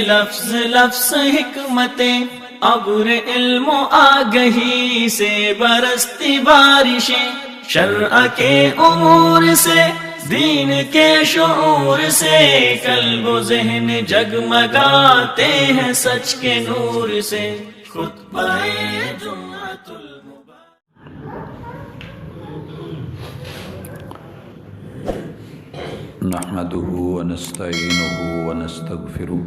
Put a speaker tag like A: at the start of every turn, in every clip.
A: لفظ لفظ حکمتیں ابر علم و آگہی سے برستی بارشیں، شرع کے امور سے دین کے شعور سے قلب و ذہن جگمگاتے ہیں سچ کے نور سے۔ خطبہ جمعۃ
B: نحمده ونستعینه ونستغفره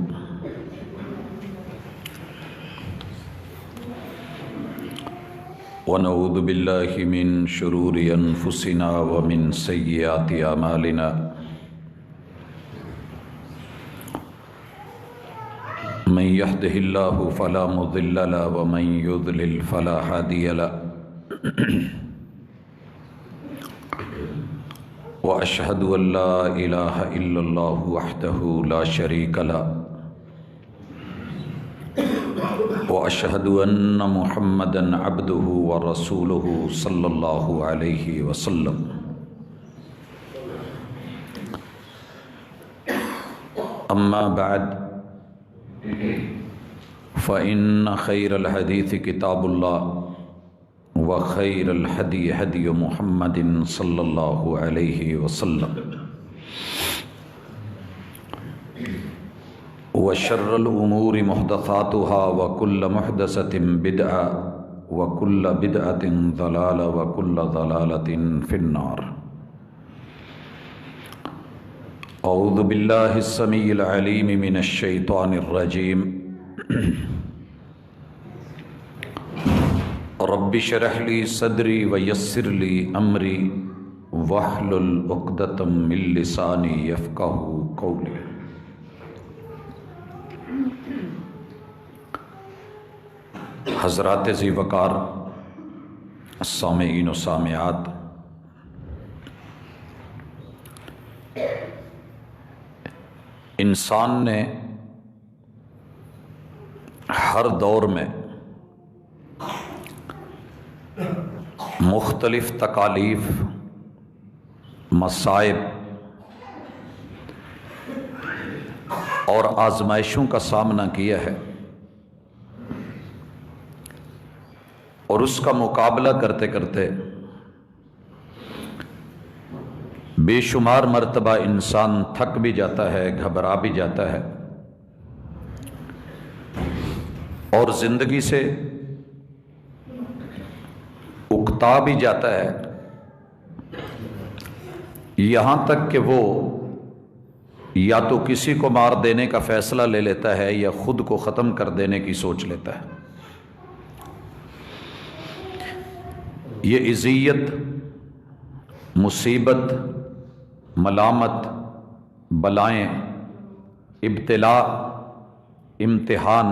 B: ونعوذ باللہ من شرور انفسنا ومن سیئات اعمالنا، من يهده الله فلا مضل له ومن يضلل فلا هادي له، وأشهد أن لا إله إلا الله وحده لا شريك له، وأشهد أن محمدًا عبده ورسوله صلى الله عليه وسلم۔ أما بعد فإن خير الحديث كتاب الله، وخير الهدي هدي محمد صلى الله عليه وسلم، وشر الأمور محدثاتها وكل محدثة بدعة وكل بدعة ضلالة وكل ضلالة في النار۔ أعوذ بالله السميع العليم من الشيطان الرجيم، رب اشرح لي صدري ويسر لي أمري واحلل عقدة من لساني يفقهوا قولي۔ حضرات ذی وقار سامعین و سامعات، انسان نے ہر دور میں مختلف تکالیف، مصائب اور آزمائشوں کا سامنا کیا ہے، اور اس کا مقابلہ کرتے کرتے بے شمار مرتبہ انسان تھک بھی جاتا ہے، گھبرا بھی جاتا ہے، اور زندگی سے اکتا بھی جاتا ہے، یہاں تک کہ وہ یا تو کسی کو مار دینے کا فیصلہ لے لیتا ہے یا خود کو ختم کر دینے کی سوچ لیتا ہے۔ یہ اذیت، مصیبت، ملامت، بلائیں، ابتلاء، امتحان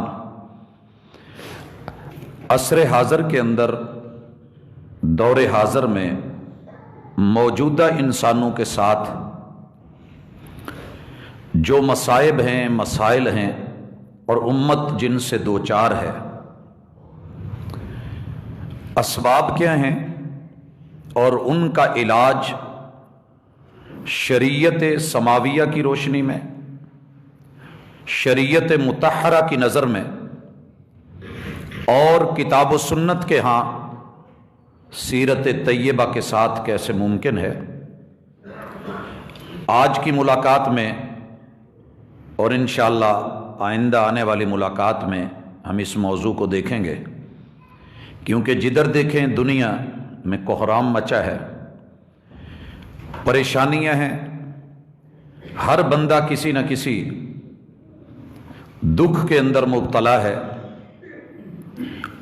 B: عصر حاضر کے اندر، دور حاضر میں موجودہ انسانوں کے ساتھ جو مصائب ہیں، مسائل ہیں، اور امت جن سے دوچار ہے، اسباب کیا ہیں اور ان کا علاج شریعت سماویہ کی روشنی میں، شریعت مطہرہ کی نظر میں، اور کتاب و سنت کے ہاں سیرت طیبہ کے ساتھ کیسے ممکن ہے، آج کی ملاقات میں اور انشاءاللہ آئندہ آنے والی ملاقات میں ہم اس موضوع کو دیکھیں گے، کیونکہ جدھر دیکھیں دنیا میں کوحرام مچا ہے، پریشانیاں ہیں، ہر بندہ کسی نہ کسی دکھ کے اندر مبتلا ہے،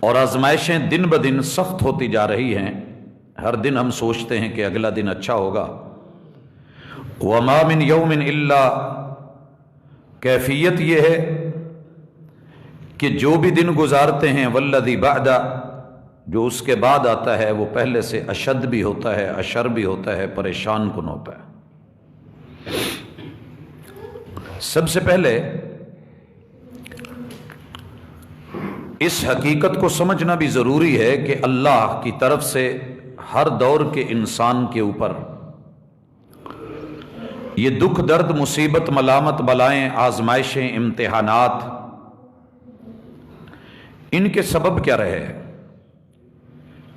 B: اور آزمائشیں دن بدن سخت ہوتی جا رہی ہیں۔ ہر دن ہم سوچتے ہیں کہ اگلا دن اچھا ہوگا۔ وَمَا مِن يَوْمٍ إِلَّا، کیفیت یہ ہے کہ جو بھی دن گزارتے ہیں وَالَّذِي بَعْدَ، جو اس کے بعد آتا ہے وہ پہلے سے اشد بھی ہوتا ہے، اشر بھی ہوتا ہے، پریشان کن ہوتا ہے۔ سب سے پہلے اس حقیقت کو سمجھنا بھی ضروری ہے کہ اللہ کی طرف سے ہر دور کے انسان کے اوپر یہ دکھ درد مصیبت ملامت بلائیں آزمائشیں امتحانات ان کے سبب کیا رہے ہیں؟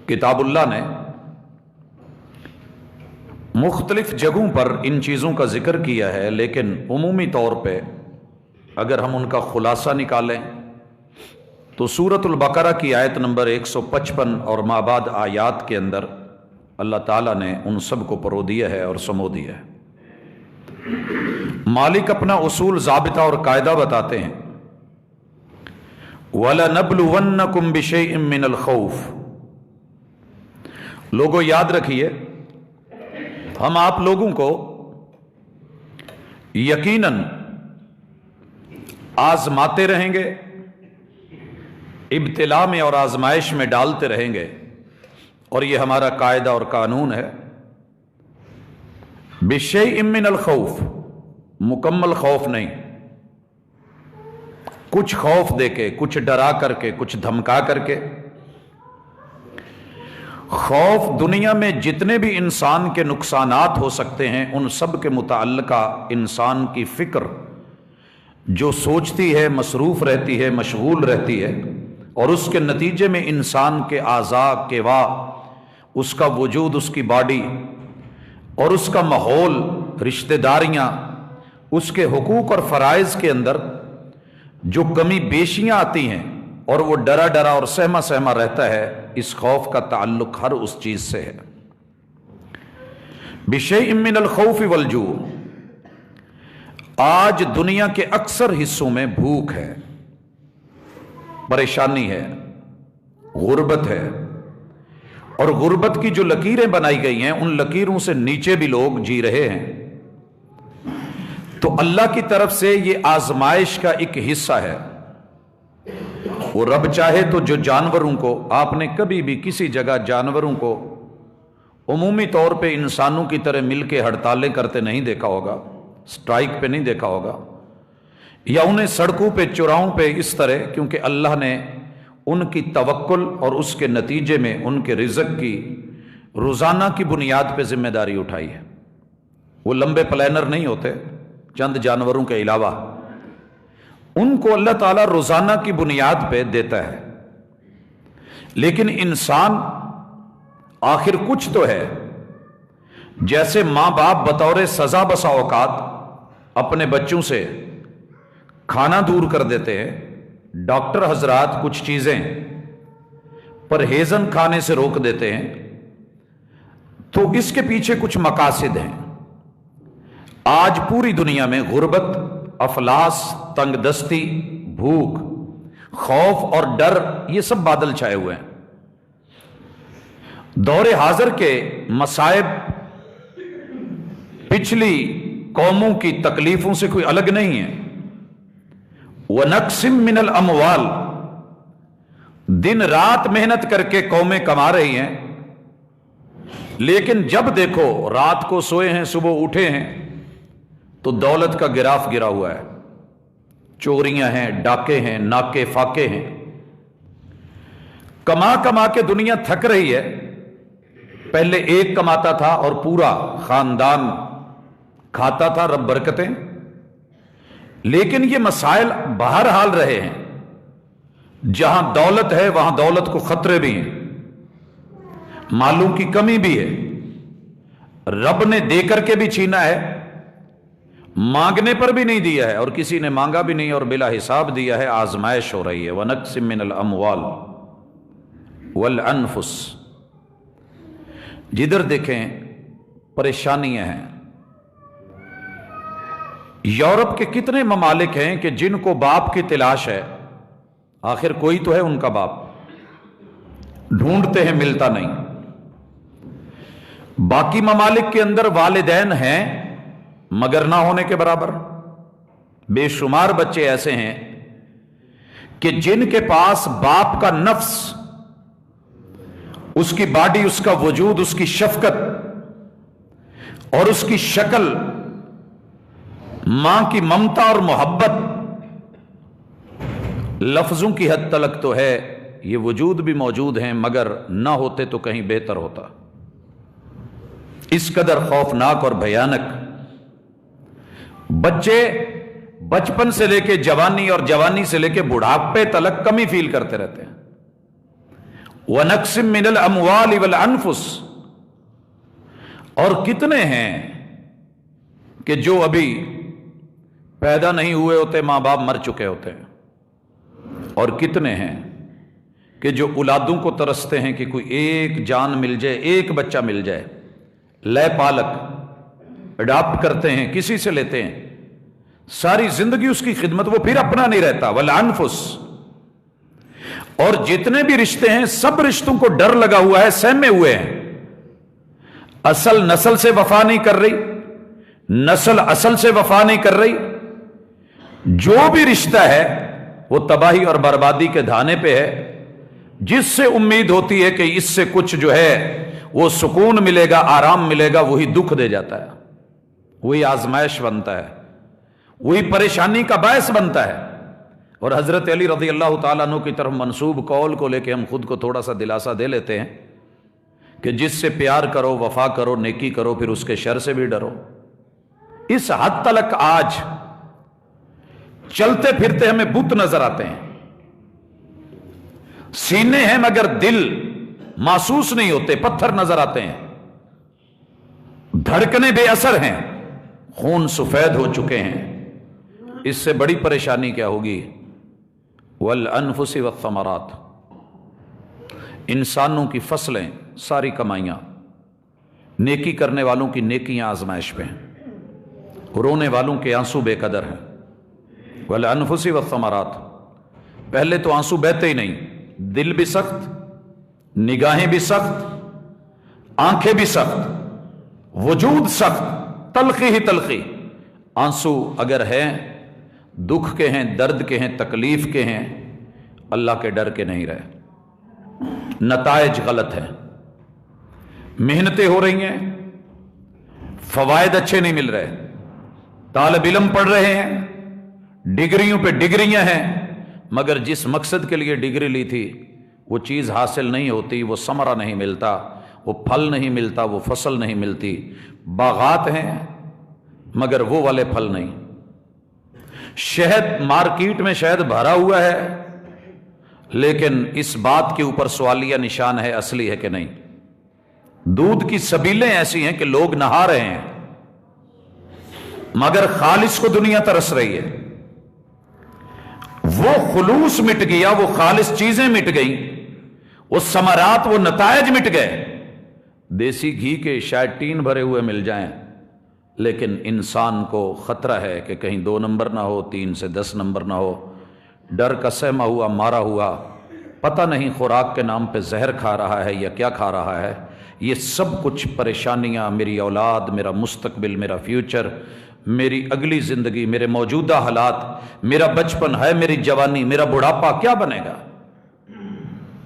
B: کتاب اللہ نے مختلف جگہوں پر ان چیزوں کا ذکر کیا ہے، لیکن عمومی طور پہ اگر ہم ان کا خلاصہ نکالیں تو سورۃ البقرہ کی آیت نمبر 155 اور ما بعد آیات کے اندر اللہ تعالیٰ نے ان سب کو پرو دیا ہے اور سمو دیا ہے۔ مالک اپنا اصول ضابطہ اور قاعدہ بتاتے ہیں، وَلَنَبْلُوَنَّكُمْ بِشَيْءٍ مِّنَ الْخَوْفِ۔ لوگوں یاد رکھیے، ہم آپ لوگوں کو یقیناً آزماتے رہیں گے، ابتلا میں اور آزمائش میں ڈالتے رہیں گے، اور یہ ہمارا قاعدہ اور قانون ہے۔ بِشَيْءٍ مِّنَ الْخَوْفِ، مکمل خوف نہیں، کچھ خوف دے کے، کچھ ڈرا کر کے، کچھ دھمکا کر کے۔ خوف دنیا میں جتنے بھی انسان کے نقصانات ہو سکتے ہیں ان سب کے متعلقہ انسان کی فکر جو سوچتی ہے، مصروف رہتی ہے، مشغول رہتی ہے، اور اس کے نتیجے میں انسان کے اعضاء کیوا، اس کا وجود، اس کی باڈی اور اس کا ماحول، رشتہ داریاں، اس کے حقوق اور فرائض کے اندر جو کمی بیشیاں آتی ہیں اور وہ ڈرا ڈرا اور سہما سہما رہتا ہے، اس خوف کا تعلق ہر اس چیز سے ہے۔ بِشَيْءٍ مِّنَ الْخَوْفِ وَالْجُوعِ۔ آج دنیا کے اکثر حصوں میں بھوک ہے، پریشانی ہے، غربت ہے، اور غربت کی جو لکیریں بنائی گئی ہیں ان لکیروں سے نیچے بھی لوگ جی رہے ہیں۔ تو اللہ کی طرف سے یہ آزمائش کا ایک حصہ ہے۔ وہ رب چاہے تو جو جانوروں کو، آپ نے کبھی بھی کسی جگہ جانوروں کو عمومی طور پہ انسانوں کی طرح مل کے ہڑتالیں کرتے نہیں دیکھا ہوگا، سٹرائک پہ نہیں دیکھا ہوگا، یا انہیں سڑکوں پہ چوراہوں پہ اس طرح، کیونکہ اللہ نے ان کی توکل اور اس کے نتیجے میں ان کے رزق کی روزانہ کی بنیاد پہ ذمہ داری اٹھائی ہے۔ وہ لمبے پلانر نہیں ہوتے چند جانوروں کے علاوہ، ان کو اللہ تعالیٰ روزانہ کی بنیاد پہ دیتا ہے۔ لیکن انسان آخر کچھ تو ہے، جیسے ماں باپ بطور سزا بسا اوقات اپنے بچوں سے کھانا دور کر دیتے ہیں، ڈاکٹر حضرات کچھ چیزیں پرہیزن کھانے سے روک دیتے ہیں، تو اس کے پیچھے کچھ مقاصد ہیں۔ آج پوری دنیا میں غربت، افلاس، تنگ دستی، بھوک، خوف اور ڈر، یہ سب بادل چھائے ہوئے ہیں۔ دور حاضر کے مصائب پچھلی قوموں کی تکلیفوں سے کوئی الگ نہیں ہے۔ وَنَقْسِم مِّنَ الْأَمْوَالِ، دن رات محنت کر کے قومیں کما رہی ہیں، لیکن جب دیکھو رات کو سوئے ہیں، صبح اٹھے ہیں تو دولت کا گراف گرا ہوا ہے، چوریاں ہیں، ڈاکے ہیں، ناکے فاکے ہیں، کما کما کے دنیا تھک رہی ہے۔ پہلے ایک کماتا تھا اور پورا خاندان کھاتا تھا، رب برکتیں، لیکن یہ مسائل بہرحال رہے ہیں۔ جہاں دولت ہے وہاں دولت کو خطرے بھی ہیں، مالوں کی کمی بھی ہے، رب نے دے کر کے بھی چھینا ہے، مانگنے پر بھی نہیں دیا ہے، اور کسی نے مانگا بھی نہیں اور بلا حساب دیا ہے۔ آزمائش ہو رہی ہے۔ وَنَقْسِم مِّنَ الْأَمْوَالِ وَالْأَنفُسِ، جدھر دیکھیں پریشانیاں ہیں۔ یورپ کے کتنے ممالک ہیں کہ جن کو باپ کی تلاش ہے، آخر کوئی تو ہے ان کا باپ، ڈھونڈتے ہیں ملتا نہیں۔ باقی ممالک کے اندر والدین ہیں مگر نہ ہونے کے برابر۔ بے شمار بچے ایسے ہیں کہ جن کے پاس باپ کا نفس، اس کی باڈی، اس کا وجود، اس کی شفقت اور اس کی شکل، ماں کی ممتا اور محبت لفظوں کی حد تلک تو ہے، یہ وجود بھی موجود ہیں، مگر نہ ہوتے تو کہیں بہتر ہوتا۔ اس قدر خوفناک اور بھیانک بچے بچپن سے لے کے جوانی اور جوانی سے لے کے بڑھاپے تلک کمی فیل کرتے رہتے ہیں. وَنَقْسِم مِّنَ الْأَمْوَالِ وَالْأَنفُسِ، اور کتنے ہیں کہ جو ابھی پیدا نہیں ہوئے ہوتے، ماں باپ مر چکے ہوتے ہیں، اور کتنے ہیں کہ جو اولادوں کو ترستے ہیں کہ کوئی ایک جان مل جائے، ایک بچہ مل جائے، لے پالک اڈاپٹ کرتے ہیں، کسی سے لیتے ہیں، ساری زندگی اس کی خدمت، وہ پھر اپنا نہیں رہتا. والانفس، اور جتنے بھی رشتے ہیں سب رشتوں کو ڈر لگا ہوا ہے، سہمے ہوئے ہیں. اصل نسل سے وفا نہیں کر رہی، نسل اصل سے وفا نہیں کر رہی. جو بھی رشتہ ہے وہ تباہی اور بربادی کے دھانے پہ ہے. جس سے امید ہوتی ہے کہ اس سے کچھ جو ہے وہ سکون ملے گا، آرام ملے گا، وہی دکھ دے جاتا ہے، وہی آزمائش بنتا ہے، وہی پریشانی کا باعث بنتا ہے. اور حضرت علی رضی اللہ تعالیٰ عنہ کی طرف منسوب قول کو لے کے ہم خود کو تھوڑا سا دلاسا دے لیتے ہیں کہ جس سے پیار کرو، وفا کرو، نیکی کرو، پھر اس کے شر سے بھی ڈرو. اس حد تلک آج چلتے پھرتے ہمیں بت نظر آتے ہیں، سینے ہیں مگر دل محسوس نہیں ہوتے، پتھر نظر آتے ہیں، دھڑکنے بے اثر ہیں، خون سفید ہو چکے ہیں. اس سے بڑی پریشانی کیا ہوگی؟ والانفس والثمرات، انسانوں کی فصلیں، ساری کمائیاں، نیکی کرنے والوں کی نیکیاں آزمائش پہ ہیں، رونے والوں کے آنسو بے قدر ہیں. والانفس والثمرات، پہلے تو آنسو بہتے ہی نہیں، دل بھی سخت، نگاہیں بھی سخت، آنکھیں بھی سخت، وجود سخت، تلخی ہی تلخی. آنسو اگر ہیں دکھ کے ہیں، درد کے ہیں، تکلیف کے ہیں، اللہ کے ڈر کے نہیں رہے. نتائج غلط ہیں، محنتیں ہو رہی ہیں، فوائد اچھے نہیں مل رہے، طالب علم پڑھ رہے ہیں، ڈگریوں پہ ڈگریاں ہیں، مگر جس مقصد کے لیے ڈگری لی تھی وہ چیز حاصل نہیں ہوتی، وہ ثمرہ نہیں ملتا، وہ پھل نہیں ملتا، وہ فصل نہیں ملتی. باغات ہیں مگر وہ والے پھل نہیں. شہد مارکیٹ میں شہد بھرا ہوا ہے، لیکن اس بات کے اوپر سوالیہ نشان ہے اصلی ہے کہ نہیں. دودھ کی سبیلیں ایسی ہیں کہ لوگ نہا رہے ہیں مگر خالص کو دنیا ترس رہی ہے. وہ خلوص مٹ گیا، وہ خالص چیزیں مٹ گئیں، وہ ثمرات، وہ نتائج مٹ گئے. دیسی گھی کے شاید ٹین بھرے ہوئے مل جائیں، لیکن انسان کو خطرہ ہے کہ کہیں 2 نمبر نہ ہو، 3 سے 10 نمبر نہ ہو. ڈر کا سہما ہوا، مارا ہوا، پتہ نہیں خوراک کے نام پہ زہر کھا رہا ہے یا کیا کھا رہا ہے. یہ سب کچھ پریشانیاں، میری اولاد، میرا مستقبل، میرا فیوچر، میری اگلی زندگی، میرے موجودہ حالات، میرا بچپن ہے، میری جوانی، میرا بڑھاپا کیا بنے گا؟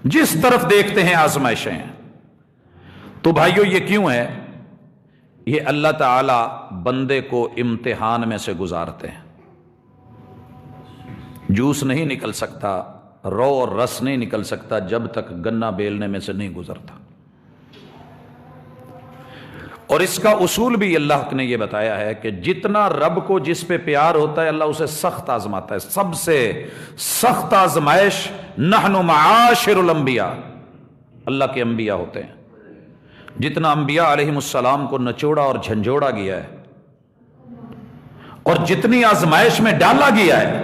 B: جس طرف دیکھتے ہیں آزمائشیں ہیں. تو بھائیو یہ کیوں ہے؟ یہ اللہ تعالی بندے کو امتحان میں سے گزارتے ہیں. جوس نہیں نکل سکتا، رو اور رس نہیں نکل سکتا جب تک گنا بیلنے میں سے نہیں گزرتا. اور اس کا اصول بھی اللہ نے یہ بتایا ہے کہ جتنا رب کو جس پہ پیار ہوتا ہے اللہ اسے سخت آزماتا ہے. سب سے سخت آزمائش نحن معاشر الانبیاء، اللہ کے انبیاء ہوتے ہیں. جتنا انبیاء علیہم السلام کو نچوڑا اور جھنجھوڑا گیا ہے اور جتنی آزمائش میں ڈالا گیا ہے،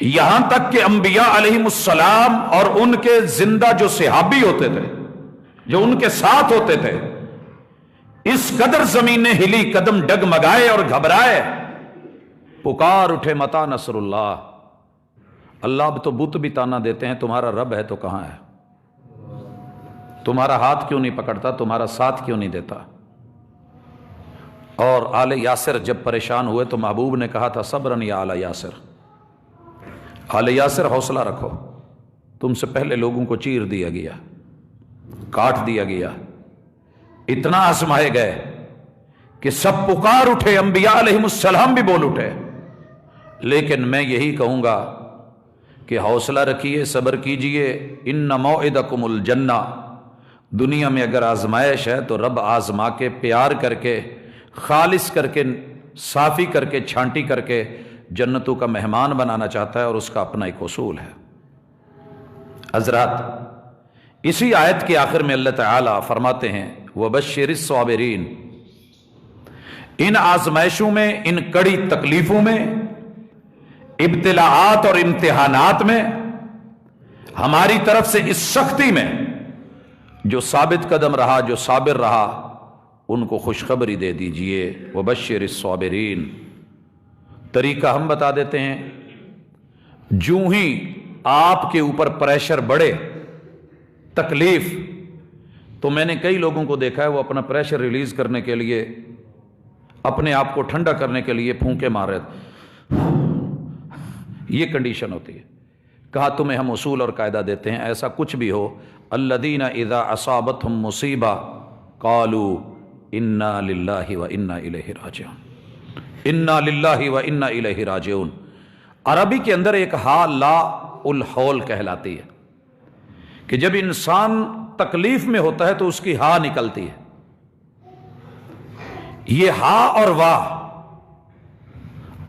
B: یہاں تک کہ انبیاء علیہم السلام اور ان کے زندہ جو صحابی ہوتے تھے، جو ان کے ساتھ ہوتے تھے، اس قدر زمینیں ہلی، قدم ڈگمگائے اور گھبرائے، پکار اٹھے متا نصر اللہ. اللہ اب تو بت بھی تانا دیتے ہیں، تمہارا رب ہے تو کہاں ہے؟ تمہارا ہاتھ کیوں نہیں پکڑتا؟ تمہارا ساتھ کیوں نہیں دیتا؟ اور آل یاسر جب پریشان ہوئے تو محبوب نے کہا تھا صبرن یا آل یاسر، آل یاسر حوصلہ رکھو، تم سے پہلے لوگوں کو چیر دیا گیا، کاٹ دیا گیا، اتنا آزمائے گئے کہ سب پکار اٹھے، انبیاء علیہم السلام بھی بول اٹھے. لیکن میں یہی کہوں گا کہ حوصلہ رکھیے، صبر کیجئے. ان موعدکم الجنہ، دنیا میں اگر آزمائش ہے تو رب آزما کے، پیار کر کے، خالص کر کے صافی کر کے چھانٹی کر کے جنتوں کا مہمان بنانا چاہتا ہے، اور اس کا اپنا ایک اصول ہے۔ حضرات، اسی آیت کے آخر میں اللہ تعالیٰ فرماتے ہیں وَبَشِّرِ الصَّابِرِينَ، ان آزمائشوں میں، ان کڑی تکلیفوں میں، ابتلاعات اور امتحانات میں، ہماری طرف سے اس سختی میں جو ثابت قدم رہا، جو صابر رہا، ان کو خوشخبری دے دیجئے۔ وَبَشِّرِ الصَّابِرِينَ، طریقہ ہم بتا دیتے ہیں۔ جو ہی آپ کے اوپر پریشر بڑھے، تکلیف، تو میں نے کئی لوگوں کو دیکھا ہے وہ اپنا پریشر ریلیز کرنے کے لیے، اپنے آپ کو ٹھنڈا کرنے کے لیے پھونکے مار رہے تھے۔ یہ کنڈیشن ہوتی ہے۔ کہا تمہیں ہم اصول اور قاعدہ دیتے ہیں، ایسا کچھ بھی ہو، الذین اذا اصابتہم مصیبہ قالوا انا للہ و انا الیہ راجعون، انا للہ و انا الیہ راجعون۔ عربی کے اندر ایک ہا لا الحول کہلاتی ہے کہ جب انسان تکلیف میں ہوتا ہے تو اس کی ہا نکلتی ہے۔ یہ ہا اور واہ،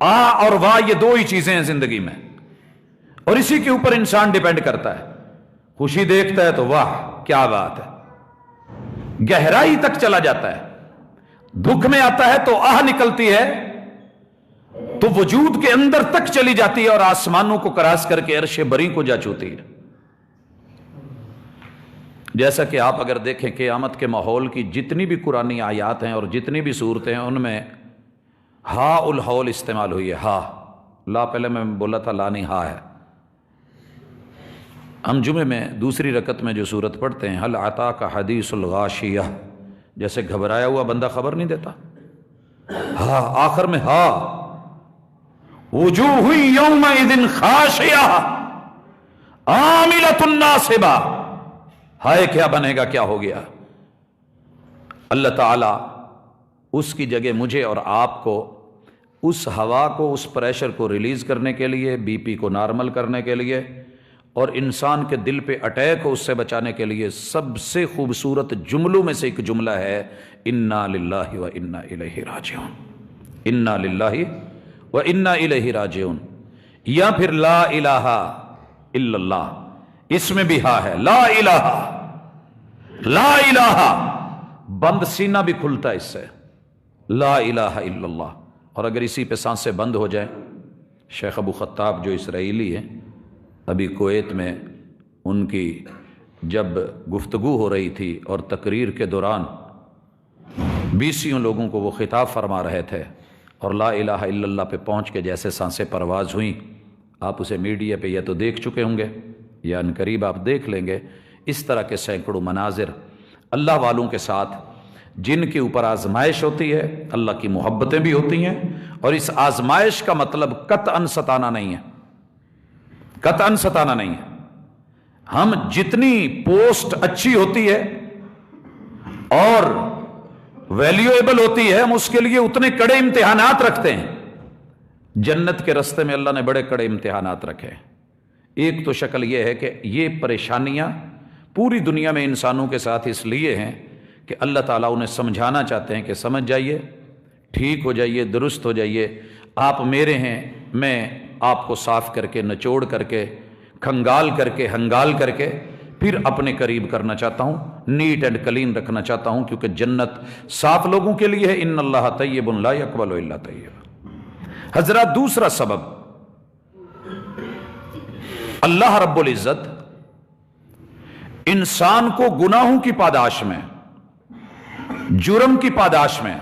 B: آ اور واہ، یہ دو ہی چیزیں ہیں زندگی میں، اور اسی کے اوپر انسان ڈیپینڈ کرتا ہے۔ خوشی دیکھتا ہے تو واہ کیا بات ہے، گہرائی تک چلا جاتا ہے۔ دکھ میں آتا ہے تو آہ نکلتی ہے، تو وجود کے اندر تک چلی جاتی ہے اور آسمانوں کو کراس کر کے عرش بری کو جا چوتی ہے۔ جیسا کہ آپ اگر دیکھیں قیامت کے ماحول کی جتنی بھی قرآنی آیات ہیں اور جتنی بھی صورتیں ہیں، ان میں ہا الحول استعمال ہوئی ہے۔ ہا، لا پہلے میں بولا تھا لا نہیں، ہا ہے۔ ہم جمعے میں دوسری رکعت میں جو صورت پڑھتے ہیں هل اتاک حدیث الغاشیہ، جیسے گھبرایا ہوا بندہ خبر نہیں دیتا، ہا آخر میں ہا، وجوہ یومئذ خاشعہ عاملۃ ناصبہ، ہائے کیا بنے گا، کیا ہو گیا۔ اللہ تعالیٰ اس کی جگہ مجھے اور آپ کو اس ہوا کو، اس پریشر کو ریلیز کرنے کے لیے، بی پی کو نارمل کرنے کے لیے، اور انسان کے دل پہ اٹیک کو اس سے بچانے کے لیے سب سے خوبصورت جملوں میں سے ایک جملہ ہے انا للہ و انا الیہ راجعون، انا للہ و انا الیہ راجعون، یا پھر لا الہ الا اللہ، اس میں بھی ہا ہے، لا الہ، لا الہ، بند سینہ بھی کھلتا ہے اس سے، لا الہ الا اللہ۔ اور اگر اسی پہ سانسیں بند ہو جائیں، شیخ ابو خطاب جو اسرائیلی ہیں، ابھی کویت میں ان کی جب گفتگو ہو رہی تھی اور تقریر کے دوران 20 لوگوں کو وہ خطاب فرما رہے تھے، اور لا الہ الا اللہ پہ پہنچ کے جیسے سانسیں پرواز ہوئیں، آپ اسے میڈیا پہ یا تو دیکھ چکے ہوں گے یا ان قریب آپ دیکھ لیں گے، اس طرح کے سینکڑوں مناظر اللہ والوں کے ساتھ جن کے اوپر آزمائش ہوتی ہے، اللہ کی محبتیں بھی ہوتی ہیں، اور اس آزمائش کا مطلب قطعاً ستانا نہیں ہے، قطعاً ستانا نہیں ہے۔ ہم جتنی پوسٹ اچھی ہوتی ہے اور ویلیویبل ہوتی ہے، ہم اس کے لیے اتنے کڑے امتحانات رکھتے ہیں۔ جنت کے رستے میں اللہ نے بڑے کڑے امتحانات رکھے ہیں۔ ایک تو شکل یہ ہے کہ یہ پریشانیاں پوری دنیا میں انسانوں کے ساتھ اس لیے ہیں کہ اللہ تعالیٰ انہیں سمجھانا چاہتے ہیں کہ سمجھ جائیے، ٹھیک ہو جائیے، درست ہو جائیے، آپ میرے ہیں، میں آپ کو صاف کر کے، نچوڑ کر کے، کھنگال کر کے، ہنگال کر کے پھر اپنے قریب کرنا چاہتا ہوں، نیٹ اینڈ کلین رکھنا چاہتا ہوں، کیونکہ جنت صاف لوگوں کے لیے ہے، ان اللہ طیب لا یقبل الا طیبا۔ حضرات، دوسرا سبب، اللہ رب العزت انسان کو گناہوں کی پاداش میں، جرم کی پاداش میں،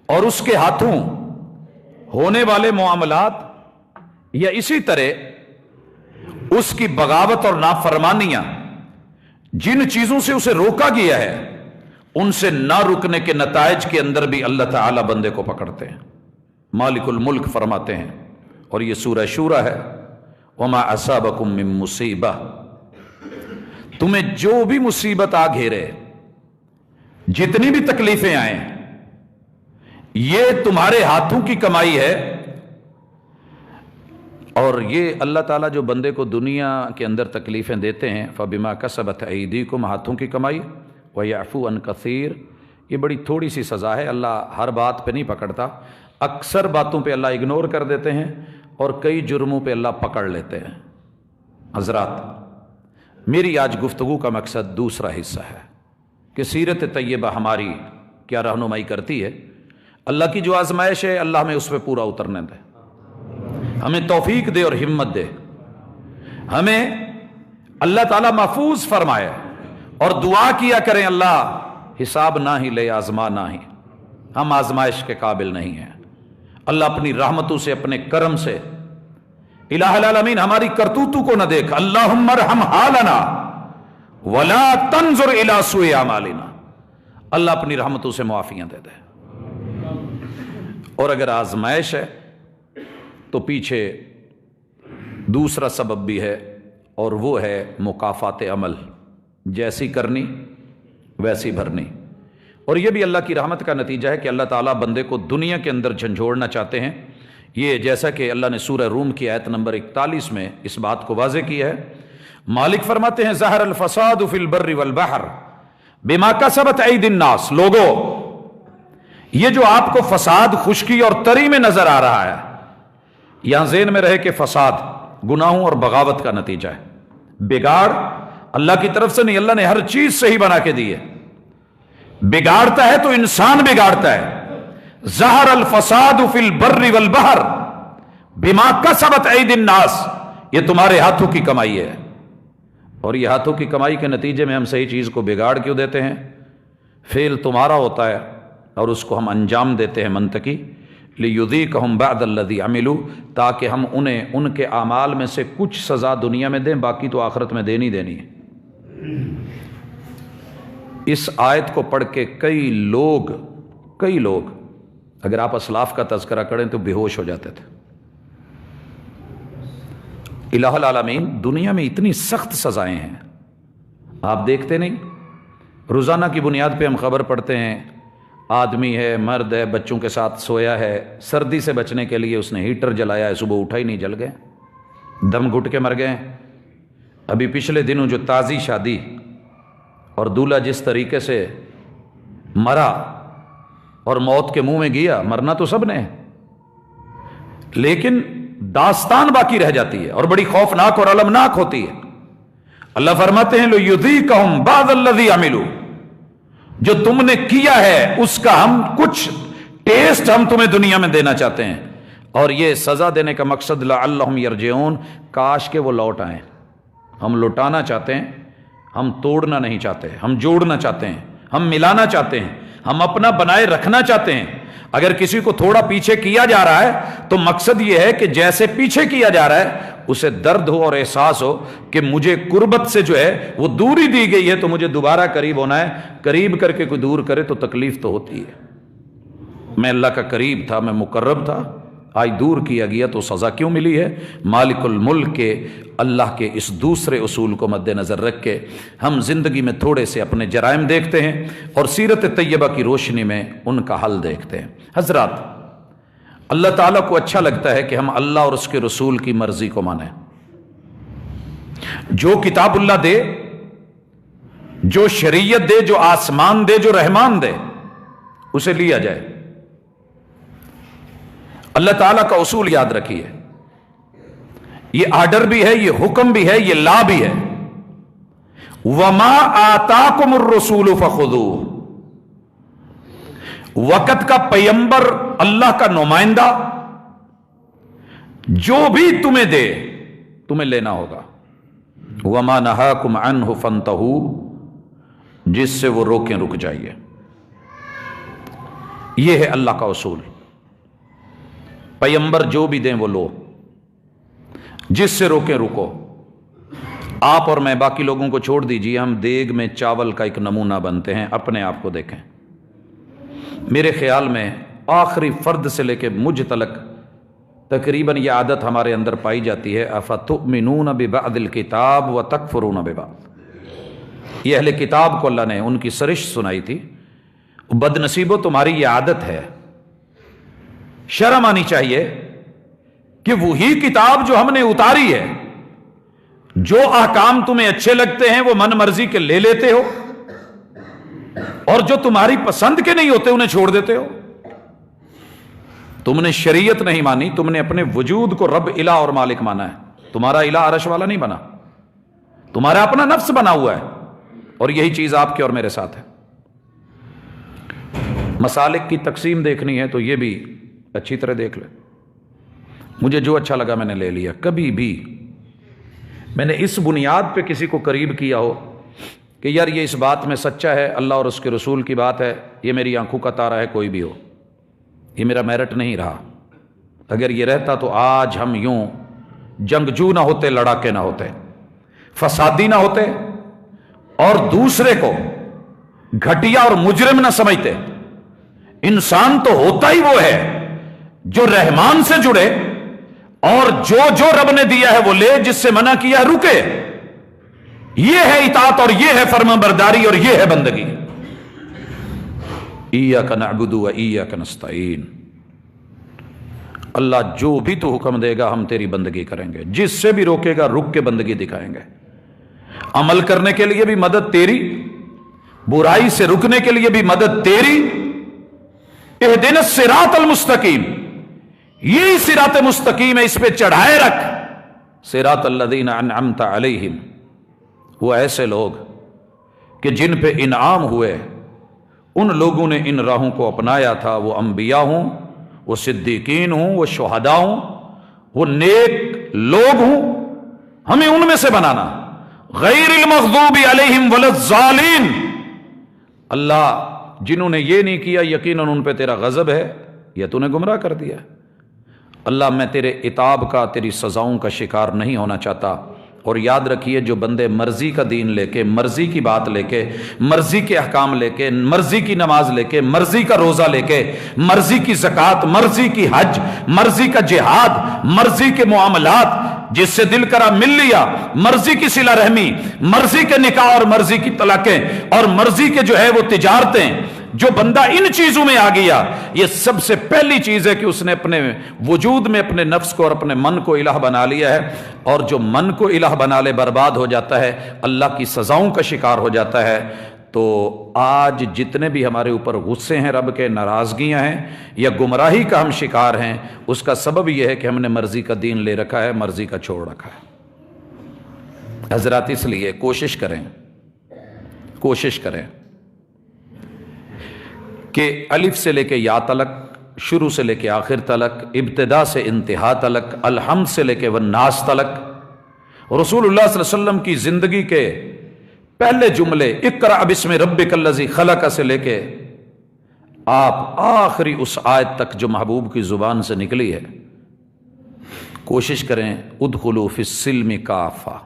B: اور اس کے ہاتھوں ہونے والے معاملات یا اسی طرح اس کی بغاوت اور نافرمانیاں، جن چیزوں سے اسے روکا گیا ہے، ان سے نہ رکنے کے نتائج کے اندر بھی اللہ تعالیٰ بندے کو پکڑتے ہیں۔ مالک الملک فرماتے ہیں، اور یہ سورہ شورى ہے، وما اصابکم من مصیبہ، تمہیں جو بھی مصیبت آ گھیرے، جتنی بھی تکلیفیں آئیں، یہ تمہارے ہاتھوں کی کمائی ہے۔ اور یہ اللہ تعالیٰ جو بندے کو دنیا کے اندر تکلیفیں دیتے ہیں، فبما کسبت ایدیکم، ہاتھوں کی کمائی، ویعفو عن کثیر، یہ بڑی تھوڑی سی سزا ہے، اللہ ہر بات پہ نہیں پکڑتا۔ اکثر باتوں پہ اللہ اگنور کر دیتے ہیں اور کئی جرموں پہ اللہ پکڑ لیتے ہیں۔ حضرات، میری آج گفتگو کا مقصد دوسرا حصہ ہے کہ سیرت طیبہ ہماری کیا رہنمائی کرتی ہے۔ اللہ کی جو آزمائش ہے اللہ ہمیں اس پہ پورا اترنے دے، ہمیں توفیق دے اور ہمت دے، ہمیں اللہ تعالیٰ محفوظ فرمائے، اور دعا کیا کریں اللہ حساب نہ ہی لے، آزما نہ ہی، ہم آزمائش کے قابل نہیں ہیں۔ اللہ اپنی رحمتوں سے، اپنے کرم سے، الہ العالمین ہماری کرتوتوں کو نہ دیکھ، اللہم ارحم حالنا ولا تنظر الی سوء اعمالنا، اللہ اپنی رحمتوں سے معافیاں دے دے۔ اور اگر آزمائش ہے تو پیچھے دوسرا سبب بھی ہے، اور وہ ہے مکافات عمل، جیسی کرنی ویسی بھرنی۔ اور یہ بھی اللہ کی رحمت کا نتیجہ ہے کہ اللہ تعالیٰ بندے کو دنیا کے اندر جھنجھوڑنا چاہتے ہیں۔ یہ جیسا کہ اللہ نے سورہ روم کی آیت نمبر 41 میں اس بات کو واضح کیا ہے۔ مالک فرماتے ہیں ظہر الفساد فی البر والبحر بما کسبت ایدی الناس، لوگو یہ جو آپ کو فساد خشکی اور تری میں نظر آ رہا ہے، یہاں ذہن میں رہے کہ فساد گناہوں اور بغاوت کا نتیجہ ہے۔ بگاڑ اللہ کی طرف سے نہیں، اللہ نے ہر چیز صحیح بنا کے دی ہے۔ بگاڑتا ہے تو انسان بگاڑتا ہے۔ ظہر الفساد فی البر والبحر بما کسبت ایدی الناس، یہ تمہارے ہاتھوں کی کمائی ہے، اور یہ ہاتھوں کی کمائی کے نتیجے میں ہم صحیح چیز کو بگاڑ کیوں دیتے ہیں؟ فعل تمہارا ہوتا ہے اور اس کو ہم انجام دیتے ہیں منطقی، لیذیقہم بعد الذی عملوا، تاکہ ہم انہیں ان کے اعمال میں سے کچھ سزا دنیا میں دیں، باقی تو آخرت میں دینی دینی ہے۔ اس آیت کو پڑھ کے کئی لوگ اگر آپ اسلاف کا تذکرہ کریں تو بے ہوش ہو جاتے تھے۔ الہ العالمین دنیا میں اتنی سخت سزائیں ہیں، آپ دیکھتے نہیں؟ روزانہ کی بنیاد پہ ہم خبر پڑھتے ہیں، آدمی ہے، مرد ہے، بچوں کے ساتھ سویا ہے، سردی سے بچنے کے لیے اس نے ہیٹر جلایا ہے، صبح اٹھا ہی نہیں، جل گئے، دم گھٹ کے مر گئے۔ ابھی پچھلے دنوں جو تازی شادی اور دولہا جس طریقے سے مرا اور موت کے منہ میں گیا، مرنا تو سب نے، لیکن داستان باقی رہ جاتی ہے اور بڑی خوفناک اور المناک ہوتی ہے۔ اللہ فرماتے ہیں لَيُذِيقَهُمْ بَعْضَ الَّذِي عَمِلُوا، جو تم نے کیا ہے اس کا ہم کچھ ٹیسٹ ہم تمہیں دنیا میں دینا چاہتے ہیں، اور یہ سزا دینے کا مقصد لَعَلَّهُمْ يَرْجِعُونَ، کاش کہ وہ لوٹ آئیں۔ ہم لوٹانا چاہتے ہیں، ہم توڑنا نہیں چاہتے، ہم جوڑنا چاہتے ہیں، ہم ملانا چاہتے ہیں، ہم اپنا بنائے رکھنا چاہتے ہیں۔ اگر کسی کو تھوڑا پیچھے کیا جا رہا ہے تو مقصد یہ ہے کہ جیسے پیچھے کیا جا رہا ہے اسے درد ہو اور احساس ہو کہ مجھے قربت سے جو ہے وہ دوری دی گئی ہے، تو مجھے دوبارہ قریب ہونا ہے۔ قریب کر کے کوئی دور کرے تو تکلیف تو ہوتی ہے۔ میں اللہ کا قریب تھا، میں مقرب تھا، آج دور کیا گیا تو سزا کیوں ملی ہے؟ مالک الملک کے اللہ کے اس دوسرے اصول کو مد نظر رکھ کے ہم زندگی میں تھوڑے سے اپنے جرائم دیکھتے ہیں اور سیرت طیبہ کی روشنی میں ان کا حل دیکھتے ہیں۔ حضرات، اللہ تعالیٰ کو اچھا لگتا ہے کہ ہم اللہ اور اس کے رسول کی مرضی کو مانیں۔ جو کتاب اللہ دے، جو شریعت دے، جو آسمان دے، جو رحمان دے، اسے لیا جائے۔ اللہ تعالیٰ کا اصول یاد رکھیے، یہ آرڈر بھی ہے، یہ حکم بھی ہے، یہ لا بھی ہے۔ وَمَا آتَاكُمُ الرَّسُولُ فَخُذُوهُ، وقت کا پیمبر، اللہ کا نمائندہ جو بھی تمہیں دے تمہیں لینا ہوگا۔ وَمَا نَهَاكُمْ عَنْهُ فَانْتَهُوا، جس سے وہ روکیں رک جائیے۔ یہ ہے اللہ کا اصول، پیمبر جو بھی دیں وہ لو، جس سے روکیں رکو۔ آپ اور میں باقی لوگوں کو چھوڑ دیجیے، ہم دیگ میں چاول کا ایک نمونہ بنتے ہیں، اپنے آپ کو دیکھیں۔ میرے خیال میں آخری فرد سے لے کے مجھ تلک تقریباً یہ عادت ہمارے اندر پائی جاتی ہے، اَفَتُؤْمِنُونَ بِبَعْضِ الْكِتَابِ وَتَكْفُرُونَ بِبَعْضٍ۔ یہ اہل کتاب کو اللہ نے ان کی سرش سنائی تھی، بد نصیبو تمہاری یہ عادت ہے۔ شرم آنی چاہیے کہ وہی کتاب جو ہم نے اتاری ہے، جو احکام تمہیں اچھے لگتے ہیں وہ من مرضی کے لے لیتے ہو، اور جو تمہاری پسند کے نہیں ہوتے انہیں چھوڑ دیتے ہو۔ تم نے شریعت نہیں مانی، تم نے اپنے وجود کو رب الہ اور مالک مانا ہے. تمہارا الہ عرش والا نہیں بنا، تمہارا اپنا نفس بنا ہوا ہے، اور یہی چیز آپ کے اور میرے ساتھ ہے. مسالک کی تقسیم دیکھنی ہے تو یہ بھی اچھی طرح دیکھ لے. مجھے جو اچھا لگا میں نے لے لیا. کبھی بھی میں نے اس بنیاد پہ کسی کو قریب کیا ہو کہ یار یہ اس بات میں سچا ہے، اللہ اور اس کے رسول کی بات ہے، یہ میری آنکھوں کا تارا ہے، کوئی بھی ہو، یہ میرا میرٹ نہیں رہا. اگر یہ رہتا تو آج ہم یوں جنگجو نہ ہوتے، لڑاکے نہ ہوتے، فسادی نہ ہوتے، اور دوسرے کو گھٹیا اور مجرم نہ سمجھتے. انسان تو ہوتا ہی وہ ہے جو رحمان سے جڑے اور جو رب نے دیا ہے وہ لے، جس سے منع کیا ہے رکے. یہ ہے اطاعت اور یہ ہے فرما برداری اور یہ ہے بندگی. ایاک نعبد و ایاک نستعین. اللہ جو بھی تو حکم دے گا ہم تیری بندگی کریں گے، جس سے بھی روکے گا رک کے بندگی دکھائیں گے. عمل کرنے کے لیے بھی مدد تیری، برائی سے رکنے کے لیے بھی مدد تیری. اہدنا الصراط المستقیم، یہی صراط مستقیم ہے، اس پہ چڑھائے رکھ. صراط الذین انعمت علیہم، وہ ایسے لوگ کہ جن پہ انعام ہوئے، ان لوگوں نے ان راہوں کو اپنایا تھا. وہ انبیاء ہوں، وہ صدیقین ہوں، وہ شہداء ہوں، وہ نیک لوگ ہوں، ہمیں ان میں سے بنانا. غیر المغضوب علیہم ولا الضالین. اللہ جنہوں نے یہ نہیں کیا یقیناً ان پہ تیرا غضب ہے یا تو نے گمراہ کر دیا. اللہ میں تیرے عتاب کا، تیری سزاؤں کا شکار نہیں ہونا چاہتا. اور یاد رکھیے جو بندے مرضی کا دین لے کے، مرضی کی بات لے کے، مرضی کے احکام لے کے، مرضی کی نماز لے کے، مرضی کا روزہ لے کے، مرضی کی زکوٰۃ، مرضی کی حج، مرضی کا جہاد، مرضی کے معاملات، جس سے دل کرا مل لیا، مرضی کی صلہ رحمی، مرضی کے نکاح اور مرضی کی طلاقیں اور مرضی کے جو ہے وہ تجارتیں، جو بندہ ان چیزوں میں آ گیا، یہ سب سے پہلی چیز ہے کہ اس نے اپنے وجود میں اپنے نفس کو اور اپنے من کو الہ بنا لیا ہے. اور جو من کو الہ بنا لے برباد ہو جاتا ہے، اللہ کی سزاؤں کا شکار ہو جاتا ہے. تو آج جتنے بھی ہمارے اوپر غصے ہیں رب کے، ناراضگیاں ہیں یا گمراہی کا ہم شکار ہیں، اس کا سبب یہ ہے کہ ہم نے مرضی کا دین لے رکھا ہے، مرضی کا چھوڑ رکھا ہے. حضرات اس لیے کوشش کریں کہ الف سے لے کے یا تلک، شروع سے لے کے آخر تلک، ابتدا سے انتہا تلک، الحمد سے لے کے والناس تلک، رسول اللہ صلی اللہ علیہ وسلم کی زندگی کے پہلے جملے اقرأ بسم ربک الذی خلق سے لے کے آپ آخری اس آیت تک جو محبوب کی زبان سے نکلی ہے، کوشش کریں ادخلوا فی السلم کافہ،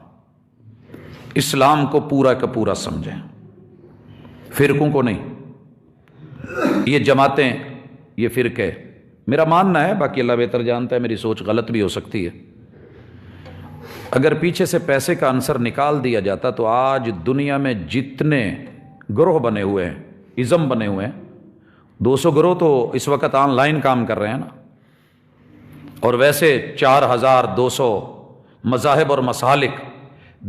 B: اسلام کو پورا کا پورا سمجھیں، فرقوں کو نہیں. یہ جماعتیں، یہ فرقے، میرا ماننا ہے، باقی اللہ بہتر جانتا ہے، میری سوچ غلط بھی ہو سکتی ہے. اگر پیچھے سے پیسے کا عنصر نکال دیا جاتا تو آج دنیا میں جتنے گروہ بنے ہوئے ہیں، ازم بنے ہوئے ہیں، 200 گروہ تو اس وقت آن لائن کام کر رہے ہیں نا، اور ویسے 4200 مذاہب اور مسالک،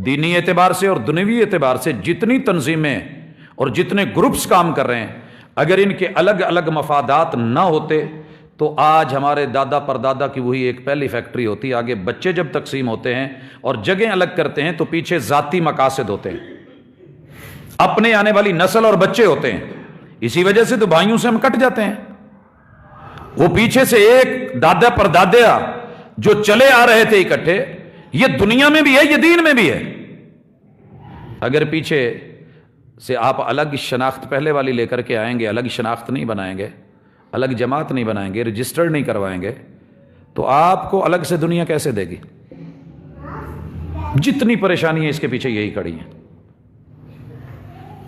B: دینی اعتبار سے اور دنیوی اعتبار سے جتنی تنظیمیں اور جتنے گروپس کام کر رہے ہیں، اگر ان کے الگ الگ مفادات نہ ہوتے تو آج ہمارے دادا پردادا کی وہی ایک پہلی فیکٹری ہوتی. آگے بچے جب تقسیم ہوتے ہیں اور جگہیں الگ کرتے ہیں تو پیچھے ذاتی مقاصد ہوتے ہیں، اپنے آنے والی نسل اور بچے ہوتے ہیں. اسی وجہ سے تو بھائیوں سے ہم کٹ جاتے ہیں. وہ پیچھے سے ایک دادا پردادا جو چلے آ رہے تھے اکٹھے، یہ دنیا میں بھی ہے، یہ دین میں بھی ہے. اگر پیچھے سے آپ الگ شناخت پہلے والی لے کر کے آئیں گے، الگ شناخت نہیں بنائیں گے، الگ جماعت نہیں بنائیں گے، رجسٹرڈ نہیں کروائیں گے، تو آپ کو الگ سے دنیا کیسے دے گی؟ جتنی پریشانیاں اس کے پیچھے یہی کھڑی ہیں.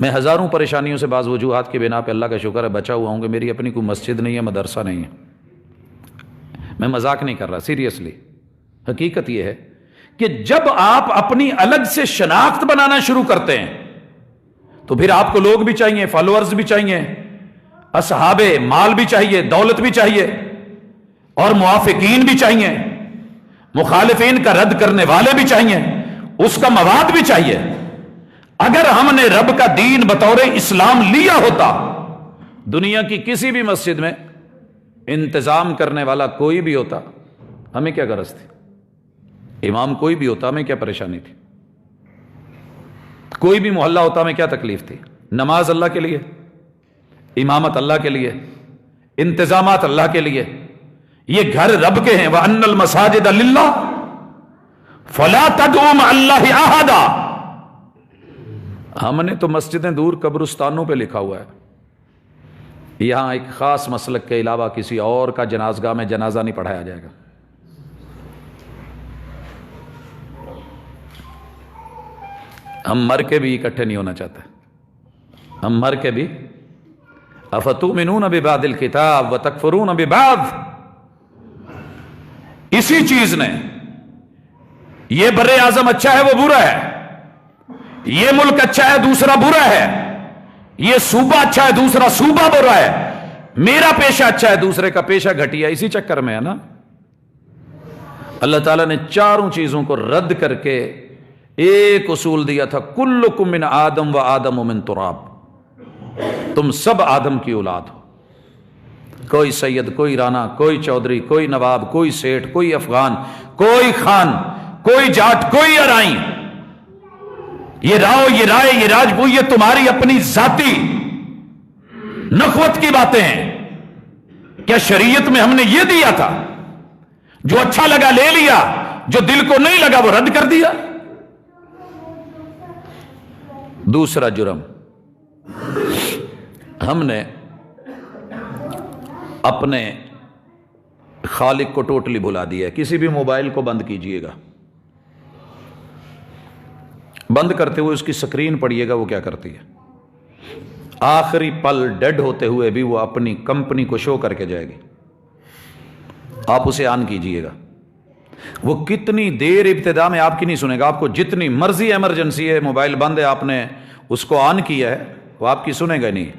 B: میں ہزاروں پریشانیوں سے بعض وجوہات کی بنا پہ اللہ کا شکر ہے بچا ہوا ہوں کہ میری اپنی کوئی مسجد نہیں ہے، مدرسہ نہیں ہے. میں مذاق نہیں کر رہا، سیریسلی. حقیقت یہ ہے کہ جب آپ اپنی الگ سے شناخت بنانا شروع کرتے ہیں تو پھر آپ کو لوگ بھی چاہیے، فالوورز بھی چاہیے، اصحاب مال بھی چاہیے، دولت بھی چاہیے، اور موافقین بھی چاہیے، مخالفین کا رد کرنے والے بھی چاہیے، اس کا مواد بھی چاہیے. اگر ہم نے رب کا دین بطور اسلام لیا ہوتا، دنیا کی کسی بھی مسجد میں انتظام کرنے والا کوئی بھی ہوتا ہمیں کیا غرض تھی؟ امام کوئی بھی ہوتا ہمیں کیا پریشانی تھی؟ کوئی بھی محلہ ہوتا ہمیں کیا تکلیف تھی؟ نماز اللہ کے لیے، امامت اللہ کے لیے، انتظامات اللہ کے لیے، یہ گھر رب کے ہیں۔ وَأَنَّ الْمَسَاجِدَ لِلَّهِ فَلَا تَدْعُوا مَعَ اللَّهِ أَحَدًا۔ ہم نے تو مسجدیں دور قبرستانوں پہ لکھا ہوا ہے، یہاں ایک خاص مسلک کے علاوہ کسی اور کا جنازگاہ میں جنازہ نہیں پڑھایا جائے گا۔ ہم مر کے بھی اکٹھے نہیں ہونا چاہتے، ہم مر کے بھی افتؤمنون ببعض الکتاب وتکفرون ببعض۔ اسی چیز نے، یہ بر اعظم اچھا ہے وہ برا ہے، یہ ملک اچھا ہے دوسرا برا ہے، یہ صوبہ اچھا ہے دوسرا صوبہ برا ہے، میرا پیشہ اچھا ہے دوسرے کا پیشہ گھٹیا، اسی چکر میں ہے نا۔ اللہ تعالیٰ نے چاروں چیزوں کو رد کر کے ایک اصول دیا تھا، کلکم من آدم و آدم من تراب، تم سب آدم کی اولاد ہو، کوئی سید، کوئی رانا، کوئی چودھری، کوئی نواب، کوئی سیٹھ، کوئی افغان، کوئی خان، کوئی جاٹ، کوئی ارائیں، یہ راؤ، یہ رائے، یہ راجپوت، یہ تمہاری اپنی ذاتی نخوت کی باتیں ہیں۔ کیا شریعت میں ہم نے یہ دیا تھا؟ جو اچھا لگا لے لیا، جو دل کو نہیں لگا وہ رد کر دیا۔ دوسرا جرم، ہم نے اپنے خالق کو ٹوٹلی بھلا دیا ہے۔ کسی بھی موبائل کو بند کیجئے گا، بند کرتے ہوئے اس کی سکرین پڑھیے گا وہ کیا کرتی ہے، آخری پل ڈیڈ ہوتے ہوئے بھی وہ اپنی کمپنی کو شو کر کے جائے گی۔ آپ اسے آن کیجئے گا، وہ کتنی دیر ابتدا میں آپ کی نہیں سنے گا، آپ کو جتنی مرضی ایمرجنسی ہے، موبائل بند ہے، آپ نے اس کو آن کیا ہے، وہ آپ کی سنے گا نہیں،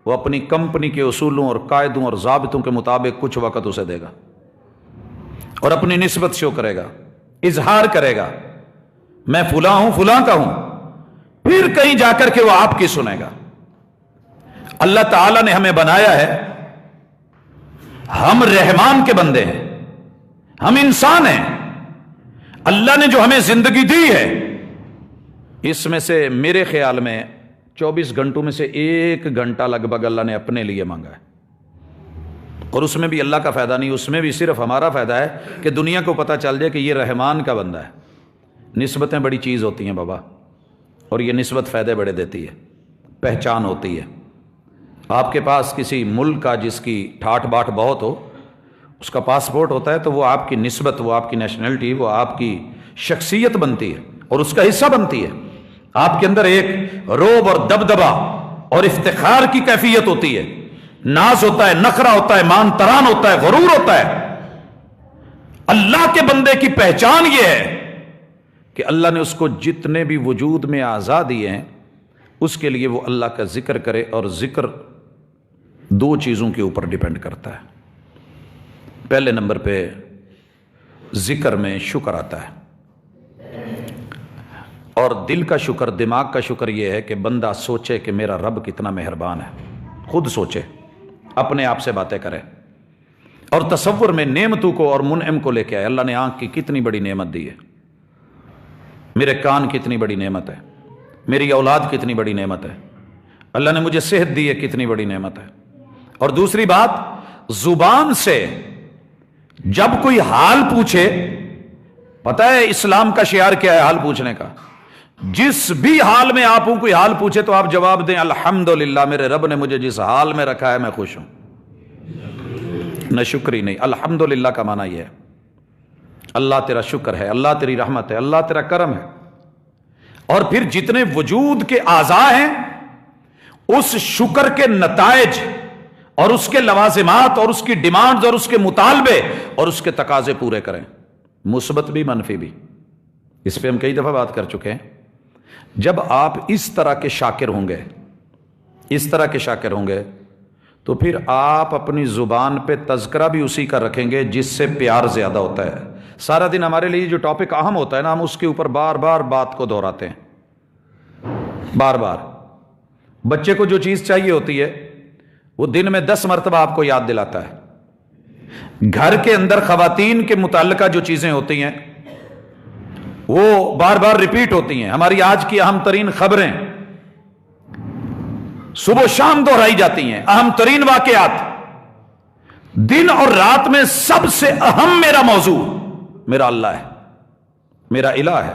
B: وہ اپنی کمپنی کے اصولوں اور قاعدوں اور ضابطوں کے مطابق کچھ وقت اسے دے گا اور اپنی نسبت شو کرے گا، اظہار کرے گا، میں فلاں ہوں، فلاں کا ہوں، پھر کہیں جا کر کے وہ آپ کی سنے گا۔ اللہ تعالیٰ نے ہمیں بنایا ہے، ہم رحمان کے بندے ہیں، ہم انسان ہیں، اللہ نے جو ہمیں زندگی دی ہے اس میں سے میرے خیال میں 24 گھنٹوں میں سے 1 گھنٹہ لگ بھگ اللہ نے اپنے لیے مانگا ہے، اور اس میں بھی اللہ کا فائدہ نہیں، اس میں بھی صرف ہمارا فائدہ ہے کہ دنیا کو پتہ چل جائے کہ یہ رحمان کا بندہ ہے۔ نسبتیں بڑی چیز ہوتی ہیں بابا، اور یہ نسبت فائدے بڑے دیتی ہے، پہچان ہوتی ہے۔ آپ کے پاس کسی ملک کا جس کی ٹھاٹ باٹ بہت ہو، اس کا پاسپورٹ ہوتا ہے تو وہ آپ کی نسبت، وہ آپ کی نیشنلٹی، وہ آپ کی شخصیت بنتی ہے اور اس کا حصہ بنتی ہے۔ آپ کے اندر ایک روب اور دبدبا اور افتخار کی کیفیت ہوتی ہے، ناز ہوتا ہے، نخرہ ہوتا ہے، مان تران ہوتا ہے، غرور ہوتا ہے۔ اللہ کے بندے کی پہچان یہ ہے کہ اللہ نے اس کو جتنے بھی وجود میں اعضاء دیے ہیں اس کے لیے وہ اللہ کا ذکر کرے، اور ذکر 2 چیزوں کے اوپر ڈیپینڈ کرتا ہے۔ پہلے نمبر پہ ذکر میں شکر آتا ہے، اور دل کا شکر، دماغ کا شکر یہ ہے کہ بندہ سوچے کہ میرا رب کتنا مہربان ہے، خود سوچے، اپنے آپ سے باتیں کرے، اور تصور میں نعمتوں کو اور منعم کو لے کے آئے۔ اللہ نے آنکھ کی کتنی بڑی نعمت دی ہے، میرے کان کتنی بڑی نعمت ہے، میری اولاد کتنی بڑی نعمت ہے، اللہ نے مجھے صحت دی ہے کتنی بڑی نعمت ہے۔ اور دوسری بات، زبان سے جب کوئی حال پوچھے، پتہ ہے اسلام کا شعار کیا ہے حال پوچھنے کا؟ جس بھی حال میں آپ کوئی حال پوچھے تو آپ جواب دیں الحمدللہ، میرے رب نے مجھے جس حال میں رکھا ہے میں خوش ہوں، نہ شکری نہیں۔ الحمدللہ کا معنی یہ ہے اللہ تیرا شکر ہے، اللہ تیری رحمت ہے، اللہ تیرا کرم ہے۔ اور پھر جتنے وجود کے اعضاء ہیں اس شکر کے نتائج اور اس کے لوازمات اور اس کی ڈیمانڈز اور اس کے مطالبے اور اس کے تقاضے پورے کریں، مثبت بھی منفی بھی۔ اس پہ ہم کئی دفعہ بات کر چکے ہیں۔ جب آپ اس طرح کے شاکر ہوں گے، اس طرح کے شاکر ہوں گے، تو پھر آپ اپنی زبان پہ تذکرہ بھی اسی کا رکھیں گے جس سے پیار زیادہ ہوتا ہے۔ سارا دن ہمارے لیے جو ٹاپک اہم ہوتا ہے نا، ہم اس کے اوپر بار بار بات کو دہراتے ہیں، بار بار۔ بچے کو جو چیز چاہیے ہوتی ہے وہ دن میں 10 مرتبہ آپ کو یاد دلاتا ہے، گھر کے اندر خواتین کے متعلقہ جو چیزیں ہوتی ہیں وہ بار بار ریپیٹ ہوتی ہیں. ہماری آج کی اہم ترین خبریں صبح و شام دہرائی جاتی ہیں. اہم ترین واقعات دن اور رات میں سب سے اہم میرا موضوع میرا اللہ ہے, میرا الہ ہے,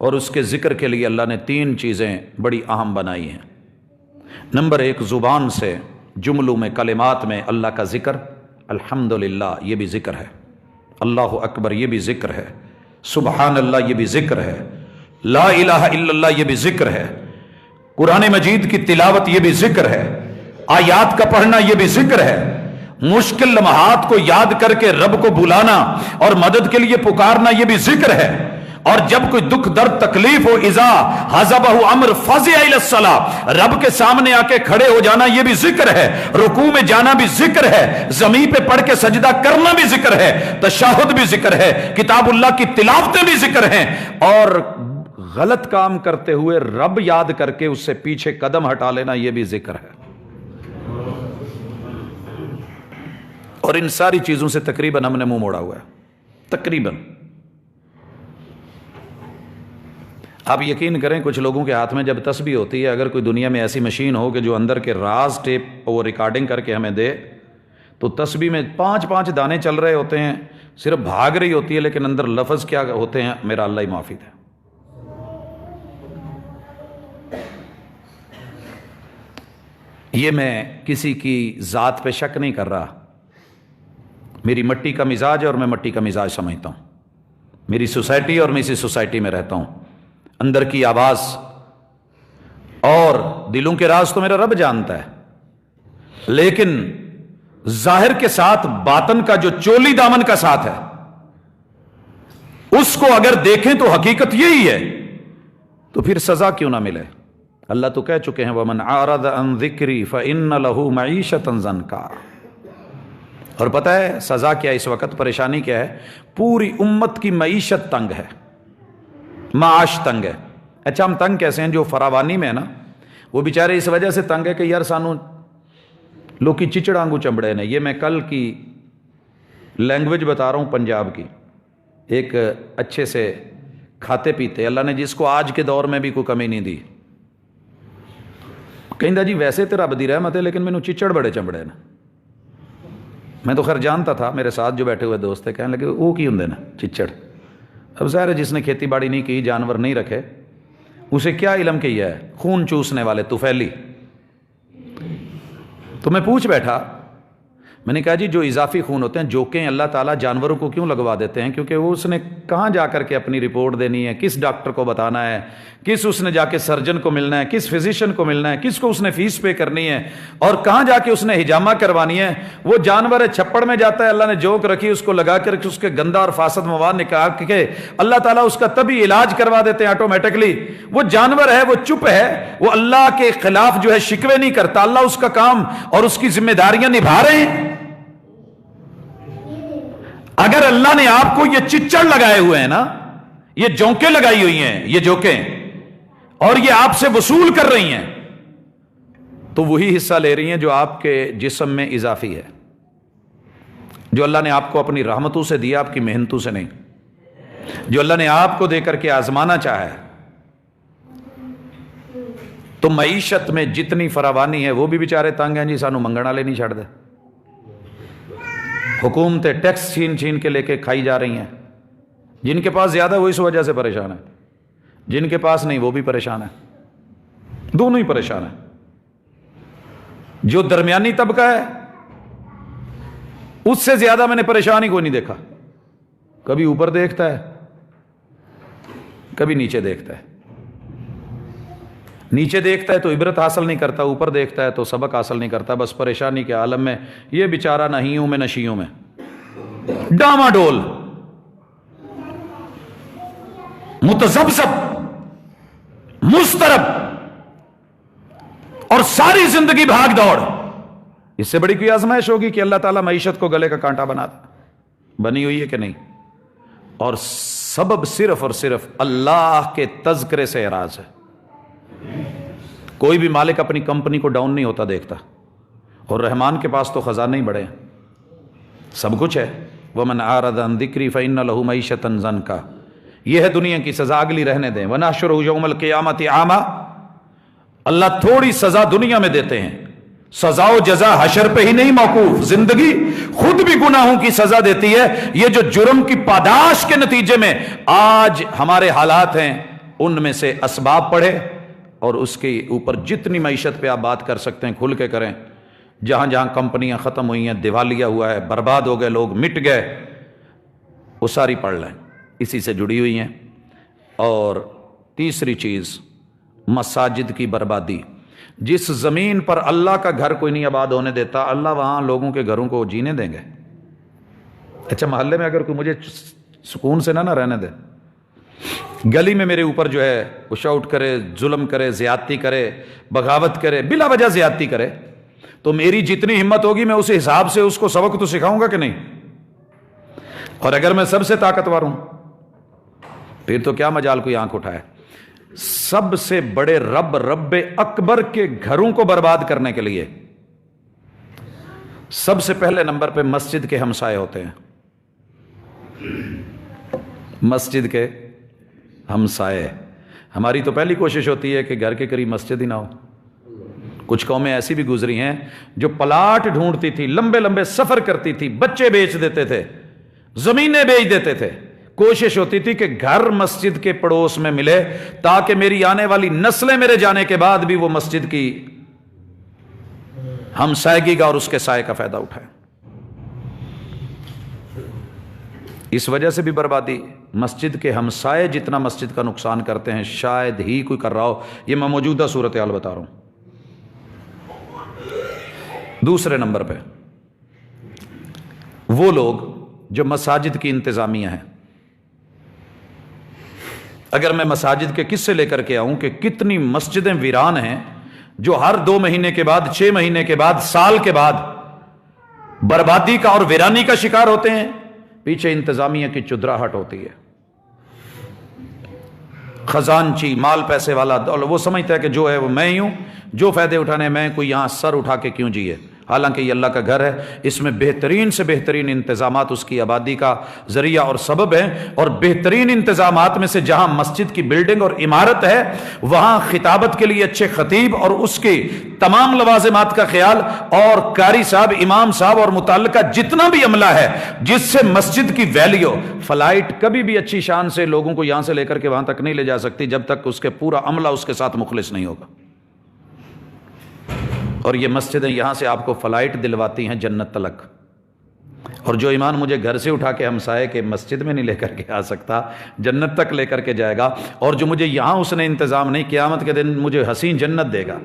B: اور اس کے ذکر کے لیے اللہ نے 3 چیزیں بڑی اہم بنائی ہیں. نمبر 1, زبان سے جملوں میں کلمات میں اللہ کا ذکر. الحمدللہ یہ بھی ذکر ہے, اللہ اکبر یہ بھی ذکر ہے, سبحان اللہ یہ بھی ذکر ہے, لا الہ الا اللہ یہ بھی ذکر ہے, قرآن مجید کی تلاوت یہ بھی ذکر ہے, آیات کا پڑھنا یہ بھی ذکر ہے, مشکل لمحات کو یاد کر کے رب کو بلانا اور مدد کے لیے پکارنا یہ بھی ذکر ہے, اور جب کوئی دکھ درد تکلیف ہو اذا حزبہ امر فزع الی الصلاۃ رب کے سامنے آ کے کھڑے ہو جانا یہ بھی ذکر ہے, رکوع میں جانا بھی ذکر ہے, زمین پہ پڑھ کے سجدہ کرنا بھی ذکر ہے, تشہد بھی ذکر ہے, کتاب اللہ کی تلاوتیں بھی ذکر ہیں, اور غلط کام کرتے ہوئے رب یاد کر کے اس سے پیچھے قدم ہٹا لینا یہ بھی ذکر ہے. اور ان ساری چیزوں سے تقریباً ہم نے منہ موڑا ہوا ہے, تقریباً. آپ یقین کریں کچھ لوگوں کے ہاتھ میں جب تسبیح ہوتی ہے, اگر کوئی دنیا میں ایسی مشین ہو کہ جو اندر کے راز ٹیپ وہ ریکارڈنگ کر کے ہمیں دے, تو تسبیح میں 5 دانے چل رہے ہوتے ہیں, صرف بھاگ رہی ہوتی ہے, لیکن اندر لفظ کیا ہوتے ہیں, میرا اللہ ہی معافی ہے. یہ میں کسی کی ذات پہ شک نہیں کر رہا, میری مٹی کا مزاج ہے اور میں مٹی کا مزاج سمجھتا ہوں, میری سوسائٹی اور میں اسی سوسائٹی میں رہتا ہوں, اندر کی آواز اور دلوں کے راز تو میرا رب جانتا ہے, لیکن ظاہر کے ساتھ باطن کا جو چولی دامن کا ساتھ ہے اس کو اگر دیکھیں تو حقیقت یہی ہے, تو پھر سزا کیوں نہ ملے. اللہ تو کہہ چکے ہیں وَمَنْ أَعْرَضَ عَنْ ذِكْرِي فَإِنَّ لَهُ مَعِيشَةً ضَنْكَا. اور پتہ ہے سزا کیا, اس وقت پریشانی کیا ہے, پوری امت کی معیشت تنگ ہے, معاش تنگ ہے. اچھا ہم تنگ کیسے ہیں؟ جو فراوانی میں ہے نا وہ بیچارے اس وجہ سے تنگ ہے کہ یار سانو لوکی چچڑانگو چمڑے نے. یہ میں کل کی لینگویج بتا رہا ہوں پنجاب کی, ایک اچھے سے کھاتے پیتے اللہ نے جس کو آج کے دور میں بھی کوئی کمی نہیں دی, کہندا جی ویسے تو رب دی رحمت ہے لیکن مینوں چچڑ بڑے چمڑے نے. میں تو خیر جانتا تھا, میرے ساتھ جو بیٹھے ہوئے دوست تھے کہنے لگے وہ کی ہوندے نا چچڑ. اب ظاہر ہے جس نے کھیتی باڑی نہیں کی, جانور نہیں رکھے, اسے کیا علم کیا ہے, خون چوسنے والے طفیلی. تو میں پوچھ بیٹھا, میں نے کہا جی جو اضافی خون ہوتے ہیں جوکیں اللہ تعالیٰ جانوروں کو کیوں لگوا دیتے ہیں؟ کیونکہ وہ اس نے کہاں جا کر کے اپنی رپورٹ دینی ہے, کس ڈاکٹر کو بتانا ہے, کس اس نے جا کے سرجن کو ملنا ہے, کس فزیشین کو ملنا ہے, کس کو اس نے فیس پے کرنی ہے, اور کہاں جا کے اس نے حجامہ کروانی ہے. وہ جانور ہے چھپڑ میں جاتا ہے, اللہ نے جوک رکھی اس کو لگا کر اس کے گندا اور فاسد مواد نکال کے اللہ تعالیٰ اس کا تبھی علاج کروا دیتے ہیں آٹومیٹکلی. وہ جانور ہے, وہ چپ ہے, وہ اللہ کے خلاف جو ہے شکوے نہیں کرتا, اللہ اس کا کام اور اس کی ذمہ داریاں نبھا رہے ہیں. اگر اللہ نے آپ کو یہ چچڑ لگائے ہوئے ہیں نا, یہ جونکیں لگائی ہوئی ہیں, یہ جوکیں, اور یہ آپ سے وصول کر رہی ہیں, تو وہی حصہ لے رہی ہیں جو آپ کے جسم میں اضافی ہے, جو اللہ نے آپ کو اپنی رحمتوں سے دیا, آپ کی محنتوں سے نہیں, جو اللہ نے آپ کو دے کر کے آزمانا چاہا ہے. تو معیشت میں جتنی فراوانی ہے وہ بھی بیچارے تنگ ہیں جی, سانو منگن والے نہیں چھڑ دے. حکومتیں ٹیکس چھین چھین کے لے کے کھائی جا رہی ہیں. جن کے پاس زیادہ وہ اس وجہ سے پریشان ہے, جن کے پاس نہیں وہ بھی پریشان ہے, دونوں ہی پریشان ہیں. جو درمیانی طبقہ ہے اس سے زیادہ میں نے پریشانی کو نہیں دیکھا. کبھی اوپر دیکھتا ہے, کبھی نیچے دیکھتا ہے. نیچے دیکھتا ہے تو عبرت حاصل نہیں کرتا, اوپر دیکھتا ہے تو سبق حاصل نہیں کرتا. بس پریشانی کے عالم میں یہ بیچارہ نہیوں میں نشیوں میں ڈاما ڈول, متذبذب, مضطرب, اور ساری زندگی بھاگ دوڑ. اس سے بڑی کوئی آزمائش ہوگی کہ اللہ تعالیٰ معیشت کو گلے کا کانٹا بنا دے؟ بنی ہوئی ہے کہ نہیں؟ اور سبب صرف اور صرف اللہ کے تذکرے سے اعراض ہے. کوئی بھی مالک اپنی کمپنی کو ڈاؤن نہیں ہوتا دیکھتا, اور رحمان کے پاس تو خزانے ہی بڑے ہیں. سب کچھ ہے. ومن اعرض عن ذکری فإن له معیشۃ ضنکا. یہ ہے دنیا کی سزا, اگلی رہنے دیں. ونحشرہ یوم القیامۃ اعمی. اللہ تھوڑی سزا دنیا میں دیتے ہیں, سزا و جزا حشر پہ ہی نہیں موقوف, زندگی خود بھی گناہوں کی سزا دیتی ہے. یہ جو جرم کی پاداش کے نتیجے میں آج ہمارے حالات ہیں, ان میں سے اسباب پڑھے اور اس کے اوپر جتنی معیشت پہ آپ بات کر سکتے ہیں کھل کے کریں. جہاں جہاں کمپنیاں ختم ہوئی ہیں, دیوالیہ ہوا ہے, برباد ہو گئے, لوگ مٹ گئے, وہ ساری پڑھ لیں, اسی سے جڑی ہوئی ہیں. اور تیسری چیز مساجد کی بربادی. جس زمین پر اللہ کا گھر کوئی نہیں آباد ہونے دیتا, اللہ وہاں لوگوں کے گھروں کو جینے دیں گے؟ اچھا محلے میں اگر کوئی مجھے سکون سے نہ رہنے دے, گلی میں میرے اوپر جو ہے وہ شاؤٹ کرے, ظلم کرے, زیادتی کرے, بغاوت کرے, بلا وجہ زیادتی کرے, تو میری جتنی ہمت ہوگی میں اس حساب سے اس کو سبق تو سکھاؤں گا کہ نہیں. اور اگر میں سب سے طاقتور ہوں پھر تو کیا مجال کوئی آنکھ اٹھائے. سب سے بڑے رب اکبر کے گھروں کو برباد کرنے کے لیے سب سے پہلے نمبر پہ مسجد کے ہمسائے ہوتے ہیں. مسجد کے ہمسائے. ہماری تو پہلی کوشش ہوتی ہے کہ گھر کے قریب مسجد ہی نہ ہو. کچھ قومیں ایسی بھی گزری ہیں جو پلاٹ ڈھونڈتی تھی, لمبے لمبے سفر کرتی تھی, بچے بیچ دیتے تھے, زمینیں بیچ دیتے تھے. کوشش ہوتی تھی کہ گھر مسجد کے پڑوس میں ملے تاکہ میری آنے والی نسلیں میرے جانے کے بعد بھی وہ مسجد کی ہمسائیگی کا اور اس کے سائے کا فائدہ اٹھائے. اس وجہ سے بھی بربادی. مسجد کے ہمسائے جتنا مسجد کا نقصان کرتے ہیں شاید ہی کوئی کر رہا ہو. یہ میں موجودہ صورتحال بتا رہا ہوں. دوسرے نمبر پہ وہ لوگ جو مساجد کی انتظامیہ ہیں. اگر میں مساجد کے قصے لے کر کے آؤں کہ کتنی مسجدیں ویران ہیں جو ہر 2 مہینے کے بعد, 6 مہینے کے بعد, سال کے بعد بربادی کا اور ویرانی کا شکار ہوتے ہیں, پیچھے انتظامیہ کی چدراہٹ ہوتی ہے. خزانچی, مال پیسے والا, وہ سمجھتا ہے کہ جو ہے وہ میں ہی ہوں, جو فائدے اٹھانے میں, کوئی یہاں سر اٹھا کے کیوں جیے. حالانکہ یہ اللہ کا گھر ہے, اس میں بہترین سے بہترین انتظامات اس کی آبادی کا ذریعہ اور سبب ہیں. اور بہترین انتظامات میں سے جہاں مسجد کی بلڈنگ اور عمارت ہے وہاں خطابت کے لیے اچھے خطیب اور اس کے تمام لوازمات کا خیال, اور قاری صاحب, امام صاحب اور متعلقہ جتنا بھی عملہ ہے جس سے مسجد کی ویلیو. فلائٹ کبھی بھی اچھی شان سے لوگوں کو یہاں سے لے کر کے وہاں تک نہیں لے جا سکتی جب تک اس کے پورا عملہ اس کے ساتھ مخلص نہیں ہوگا. اور یہ مسجدیں یہاں سے آپ کو فلائٹ دلواتی ہیں جنت تلک. اور جو ایمان مجھے گھر سے اٹھا کے ہمسائے کے مسجد میں نہیں لے کر کے آ سکتا, جنت تک لے کر کے جائے گا. اور جو مجھے یہاں اس نے انتظام نہیں, قیامت کے دن مجھے حسین جنت دے گا.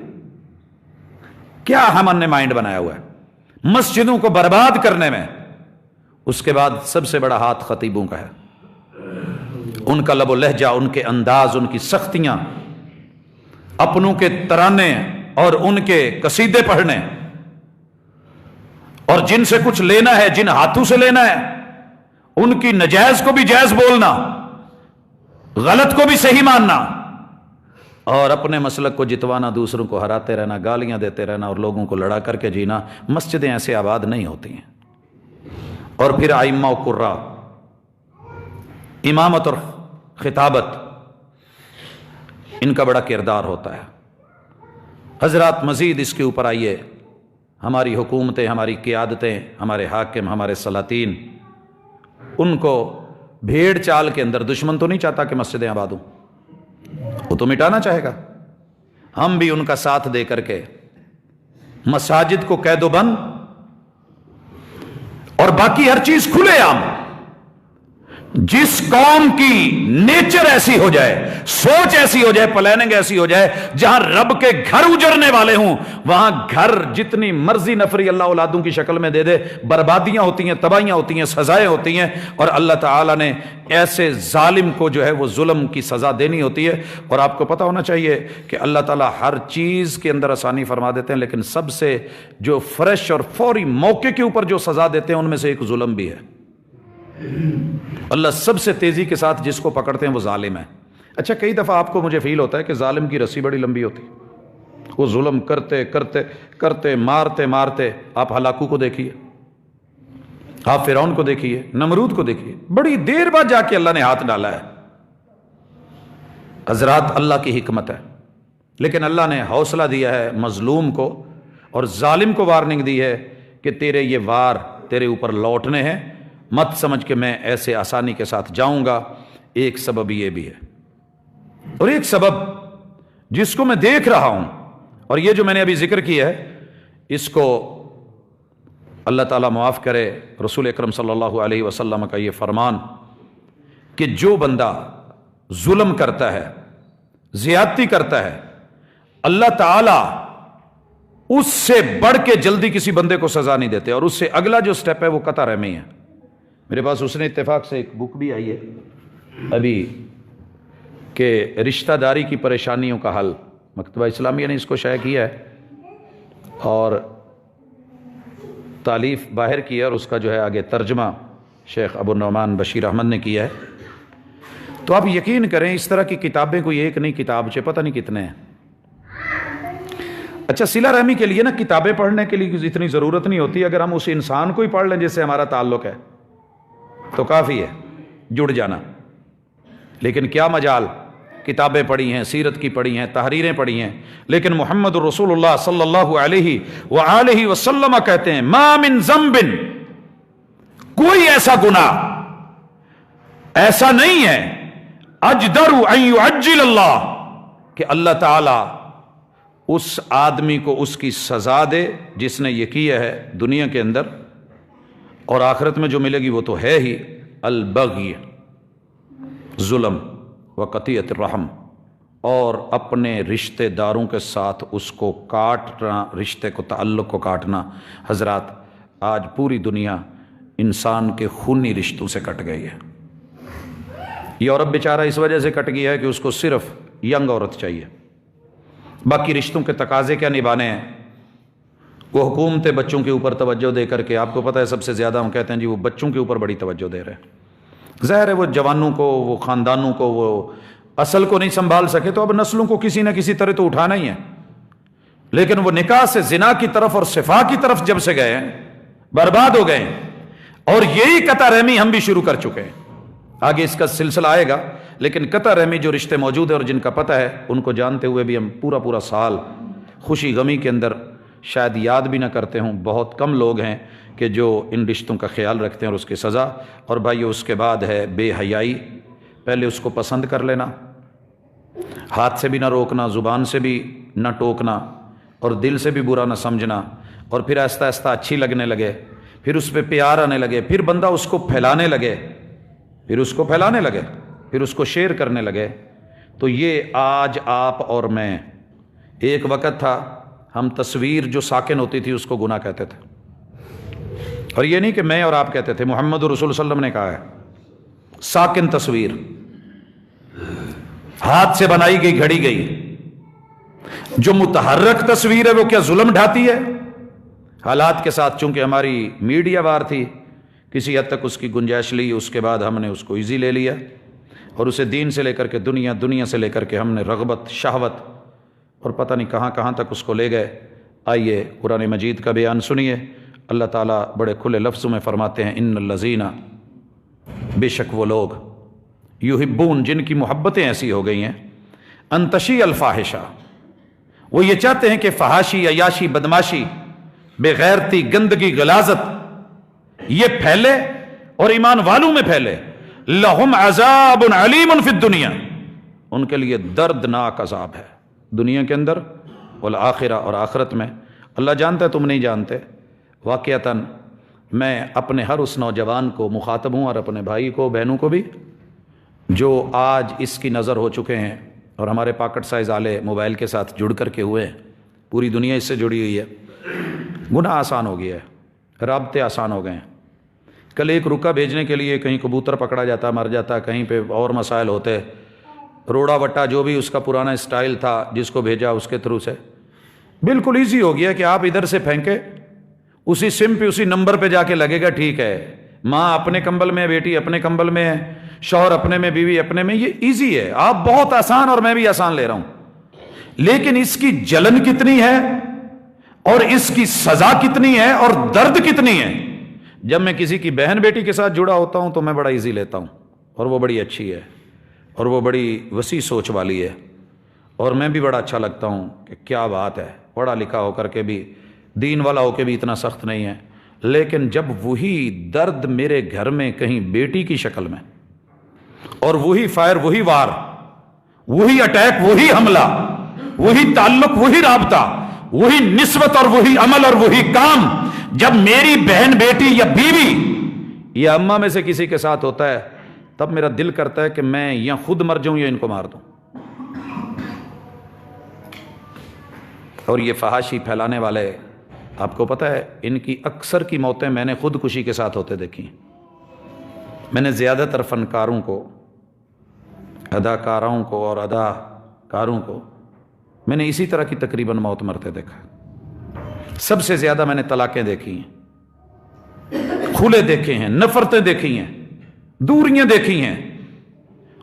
B: کیا ہم نے مائنڈ بنایا ہوا ہے مسجدوں کو برباد کرنے میں. اس کے بعد سب سے بڑا ہاتھ خطیبوں کا ہے. ان کا لب و لہجہ, ان کے انداز, ان کی سختیاں, اپنوں کے ترانے اور ان کے قصیدے پڑھنے, اور جن سے کچھ لینا ہے, جن ہاتھوں سے لینا ہے, ان کی نجائز کو بھی جائز بولنا, غلط کو بھی صحیح ماننا, اور اپنے مسلک کو جتوانا, دوسروں کو ہراتے رہنا, گالیاں دیتے رہنا اور لوگوں کو لڑا کر کے جینا. مسجدیں ایسے آباد نہیں ہوتی ہیں. اور پھر ائمہ و قراء, امامت اور خطابت, ان کا بڑا کردار ہوتا ہے. حضرات مزید اس کے اوپر آئیے, ہماری حکومتیں, ہماری قیادتیں, ہمارے حاکم, ہمارے سلاطین, ان کو بھیڑ چال کے اندر, دشمن تو نہیں چاہتا کہ مسجدیں آباد ہوں, وہ تو مٹانا چاہے گا. ہم بھی ان کا ساتھ دے کر کے مساجد کو قید و بند اور باقی ہر چیز کھلے عام. جس قوم کی نیچر ایسی ہو جائے, سوچ ایسی ہو جائے, پلاننگ ایسی ہو جائے, جہاں رب کے گھر اجڑنے والے ہوں, وہاں گھر جتنی مرضی نفری اللہ اولادوں کی شکل میں دے دے, بربادیاں ہوتی ہیں, تباہیاں ہوتی ہیں, سزائیں ہوتی ہیں. اور اللہ تعالیٰ نے ایسے ظالم کو جو ہے وہ ظلم کی سزا دینی ہوتی ہے. اور آپ کو پتہ ہونا چاہیے کہ اللہ تعالیٰ ہر چیز کے اندر آسانی فرما دیتے ہیں, لیکن سب سے جو فریش اور فوری موقع کے اوپر جو سزا دیتے ہیں ان میں سے ایک ظلم بھی ہے. اللہ سب سے تیزی کے ساتھ جس کو پکڑتے ہیں وہ ظالم ہے. اچھا, کئی دفعہ آپ کو مجھے فیل ہوتا ہے کہ ظالم کی رسی بڑی لمبی ہوتی, وہ ظلم کرتے کرتے کرتے, مارتے مارتے, آپ ہلاکو کو دیکھیے, آپ فرعون کو دیکھیے، نمرود کو دیکھیے، بڑی دیر بعد جا کے اللہ نے ہاتھ ڈالا ہے۔ حضرات اللہ کی حکمت ہے، لیکن اللہ نے حوصلہ دیا ہے مظلوم کو اور ظالم کو، وارننگ دی ہے کہ تیرے یہ وار تیرے اوپر لوٹنے ہیں، مت سمجھ کہ میں ایسے آسانی کے ساتھ جاؤں گا۔ ایک سبب یہ بھی ہے، اور ایک سبب جس کو میں دیکھ رہا ہوں، اور یہ جو میں نے ابھی ذکر کیا ہے، اس کو اللہ تعالیٰ معاف کرے، رسول اکرم صلی اللہ علیہ وسلم کا یہ فرمان کہ جو بندہ ظلم کرتا ہے، زیادتی کرتا ہے، اللہ تعالیٰ اس سے بڑھ کے جلدی کسی بندے کو سزا نہیں دیتے، اور اس سے اگلا جو سٹیپ ہے وہ قطع رحمی ہے۔ میرے پاس اس نے اتفاق سے ایک بک بھی آئی ہے ابھی کہ رشتہ داری کی پریشانیوں کا حل، مکتبہ اسلامیہ نے اس کو شائع کیا ہے اور تالیف باہر کی ہے، اور اس کا جو ہے آگے ترجمہ شیخ ابو النعمان بشیر احمد نے کیا ہے۔ تو آپ یقین کریں اس طرح کی کتابیں کوئی ایک نہیں، کتاب پتہ نہیں کتنے ہیں۔ اچھا، صلہ رحمی کے لیے نا کتابیں پڑھنے کے لیے اتنی ضرورت نہیں ہوتی، اگر ہم اس انسان کو ہی پڑھ لیں جس سے ہمارا تعلق ہے تو کافی ہے جڑ جانا۔ لیکن کیا مجال، کتابیں پڑھی ہیں، سیرت کی پڑھی ہیں، تحریریں پڑھی ہیں، لیکن محمد رسول اللہ صلی اللہ علیہ وآلہ وسلم کہتے ہیں ما من ذنب، کوئی ایسا گناہ ایسا نہیں ہے اجدر ان یعجل اللہ، کہ اللہ تعالی اس آدمی کو اس کی سزا دے جس نے یہ کیا ہے دنیا کے اندر، اور آخرت میں جو ملے گی وہ تو ہے ہی، البغی، ظلم، وقطیعۃ الرحم، اور اپنے رشتہ داروں کے ساتھ اس کو کاٹنا، رشتے کو، تعلق کو کاٹنا۔ حضرات آج پوری دنیا انسان کے خونی رشتوں سے کٹ گئی ہے۔ یورپ بیچارہ اس وجہ سے کٹ گیا ہے کہ اس کو صرف ینگ عورت چاہیے، باقی رشتوں کے تقاضے کیا نبھانے ہیں، وہ حکومتیں بچوں کے اوپر توجہ دے کر کے، آپ کو پتہ ہے سب سے زیادہ ہم کہتے ہیں جی وہ بچوں کے اوپر بڑی توجہ دے رہے ہیں۔ ظاہر ہے وہ جوانوں کو، وہ خاندانوں کو، وہ اصل کو نہیں سنبھال سکے تو اب نسلوں کو کسی نہ کسی طرح تو اٹھانا ہی ہے، لیکن وہ نکاح سے زنا کی طرف اور صفا کی طرف جب سے گئے ہیں برباد ہو گئے ہیں، اور یہی قطع رحمی ہم بھی شروع کر چکے ہیں۔ آگے اس کا سلسلہ آئے گا، لیکن قطع رحمی جو رشتے موجود ہیں اور جن کا پتہ ہے ان کو جانتے ہوئے بھی ہم پورا سال خوشی غمی کے اندر شاید یاد بھی نہ کرتے ہوں۔ بہت کم لوگ ہیں کہ جو ان رشتوں کا خیال رکھتے ہیں اور اس کی سزا۔ اور بھائیو اس کے بعد ہے بے حیائی، پہلے اس کو پسند کر لینا، ہاتھ سے بھی نہ روکنا، زبان سے بھی نہ ٹوکنا، اور دل سے بھی برا نہ سمجھنا، اور پھر آہستہ آہستہ اچھی لگنے لگے، پھر اس پہ پیار آنے لگے، پھر بندہ اس کو پھیلانے لگے، پھر اس کو شیئر کرنے لگے۔ تو یہ آج آپ اور میں، ایک وقت تھا ہم تصویر جو ساکن ہوتی تھی اس کو گناہ کہتے تھے، اور یہ نہیں کہ میں اور آپ کہتے تھے، محمد رسول صلی اللہ علیہ وسلم نے کہا ہے ساکن تصویر، ہاتھ سے بنائی گئی، گھڑی گئی۔ جو متحرک تصویر ہے وہ کیا ظلم ڈھاتی ہے؟ حالات کے ساتھ چونکہ ہماری میڈیا وار تھی، کسی حد تک اس کی گنجائش لی، اس کے بعد ہم نے اس کو ایزی لے لیا، اور اسے دین سے لے کر کے دنیا سے لے کر کے ہم نے رغبت، شہوت، اور پتہ نہیں کہاں کہاں تک اس کو لے گئے۔ آئیے قرآن مجید کا بیان سنیے، اللہ تعالیٰ بڑے کھلے لفظوں میں فرماتے ہیں ان الذین، بے شک وہ لوگ، یحبون، جن کی محبتیں ایسی ہو گئی ہیں، ان تشیع الفاحشہ، وہ یہ چاہتے ہیں کہ فحاشی، عیاشی، بدماشی، بے غیرتی، گندگی، غلاظت یہ پھیلے اور ایمان والوں میں پھیلے۔ لہم عذاب علیم فی الدنیا، ان کے لیے دردناک عذاب ہے دنیا کے اندر، والآخرہ، اور آخرت میں۔ اللہ جانتا ہے تم نہیں جانتے۔ واقعتاً میں اپنے ہر اس نوجوان کو مخاطب ہوں، اور اپنے بھائی کو، بہنوں کو بھی، جو آج اس کی نظر ہو چکے ہیں اور ہمارے پاکٹ سائز آلے موبائل کے ساتھ جڑ کر کے ہوئے ہیں، پوری دنیا اس سے جڑی ہوئی ہے۔ گناہ آسان ہو گیا ہے، رابطے آسان ہو گئے ہیں۔ کل ایک رکا بھیجنے کے لیے کہیں کبوتر پکڑا جاتا، مر جاتا، کہیں پہ اور مسائل ہوتے، روڑا وٹا جو بھی اس کا پرانا اسٹائل تھا جس کو بھیجا اس کے تھرو سے بالکل ایزی ہو گیا کہ آپ ادھر سے پھینکے، اسی سم پہ، اسی نمبر پہ جا کے لگے گا، ٹھیک ہے، ماں اپنے کمبل میں، بیٹی اپنے کمبل میں ہے، شوہر اپنے میں، بیوی اپنے میں، یہ ایزی ہے، آپ بہت آسان، اور میں بھی آسان لے رہا ہوں۔ لیکن اس کی جلن کتنی ہے، اور اس کی سزا کتنی ہے، اور درد کتنی ہے، جب میں کسی کی بہن بیٹی کے ساتھ جڑا ہوتا ہوں تو میں بڑا ایزی لیتا ہوں، اور وہ بڑی اچھی ہے اور وہ بڑی وسیع سوچ والی ہے، اور میں بھی بڑا اچھا لگتا ہوں کہ کیا بات ہے، پڑھا لکھا ہو کر کے بھی، دین والا ہو کے بھی اتنا سخت نہیں ہے۔ لیکن جب وہی درد میرے گھر میں کہیں بیٹی کی شکل میں، اور وہی فائر، وہی وار، وہی اٹیک، وہی حملہ، وہی تعلق، وہی رابطہ، وہی نسبت اور وہی عمل اور وہی کام جب میری بہن بیٹی یا بیوی یا اماں میں سے کسی کے ساتھ ہوتا ہے، تب میرا دل کرتا ہے کہ میں یا خود مر جاؤں یا ان کو مار دوں۔ اور یہ فحاشی پھیلانے والے، آپ کو پتہ ہے ان کی اکثر کی موتیں میں نے خودکشی کے ساتھ ہوتے دیکھی۔ میں نے زیادہ تر فنکاروں کو، اداکاروں کو اور اداکاروں کو میں نے اسی طرح کی تقریباً موت مرتے دیکھا۔ سب سے زیادہ میں نے طلاقیں دیکھی ہیں، کھلے دیکھے ہیں، نفرتیں دیکھی ہیں، دوریاں دیکھی ہیں،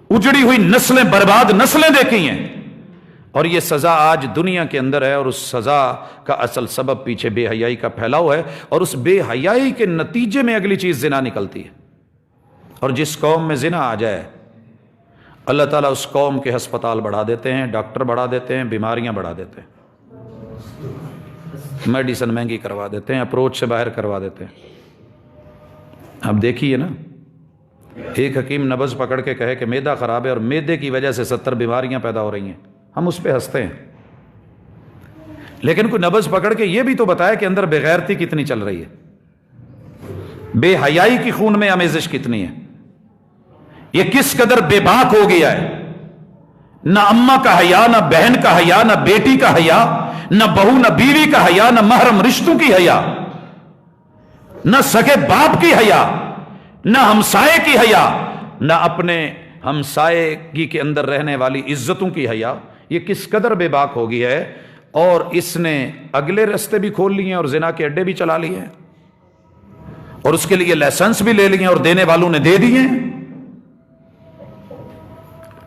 B: اجڑی ہوئی نسلیں، برباد نسلیں دیکھی ہیں۔ اور یہ سزا آج دنیا کے اندر ہے، اور اس سزا کا اصل سبب پیچھے بے حیائی کا پھیلاؤ ہے، اور اس بے حیائی کے نتیجے میں اگلی چیز زنا نکلتی ہے۔ اور جس قوم میں زنا آ جائے، اللہ تعالیٰ اس قوم کے ہسپتال بڑھا دیتے ہیں، ڈاکٹر بڑھا دیتے ہیں، بیماریاں بڑھا دیتے ہیں، میڈیسن مہنگی کروا دیتے ہیں، اپروچ سے باہر کروا دیتے ہیں۔ اب دیکھیے نا، ایک حکیم نبض پکڑ کے کہے کہ معدہ خراب ہے اور معدے کی وجہ سے 70 بیماریاں پیدا ہو رہی ہیں، ہم اس پہ ہنستے ہیں۔ لیکن کوئی نبض پکڑ کے یہ بھی تو بتایا کہ اندر بےغیرتی کتنی چل رہی ہے، بے حیائی کی خون میں آمیزش کتنی ہے، یہ کس قدر بے باک ہو گیا ہے۔ نہ اماں کا حیا، نہ بہن کا حیا، نہ بیٹی کا حیا، نہ بہو نہ بیوی کا حیا، نہ محرم رشتوں کی حیا، نہ سگے باپ کی حیا، نہ ہمسائے کی حیا، نہ اپنے ہمسائے کے اندر رہنے والی عزتوں کی حیا۔ یہ کس قدر بے باک ہو گئی ہے، اور اس نے اگلے رستے بھی کھول لیے ہیں اور زنا کے اڈے بھی چلا لیے ہیں، اور اس کے لیے لائسنس بھی لے لیے اور دینے والوں نے دے دیے۔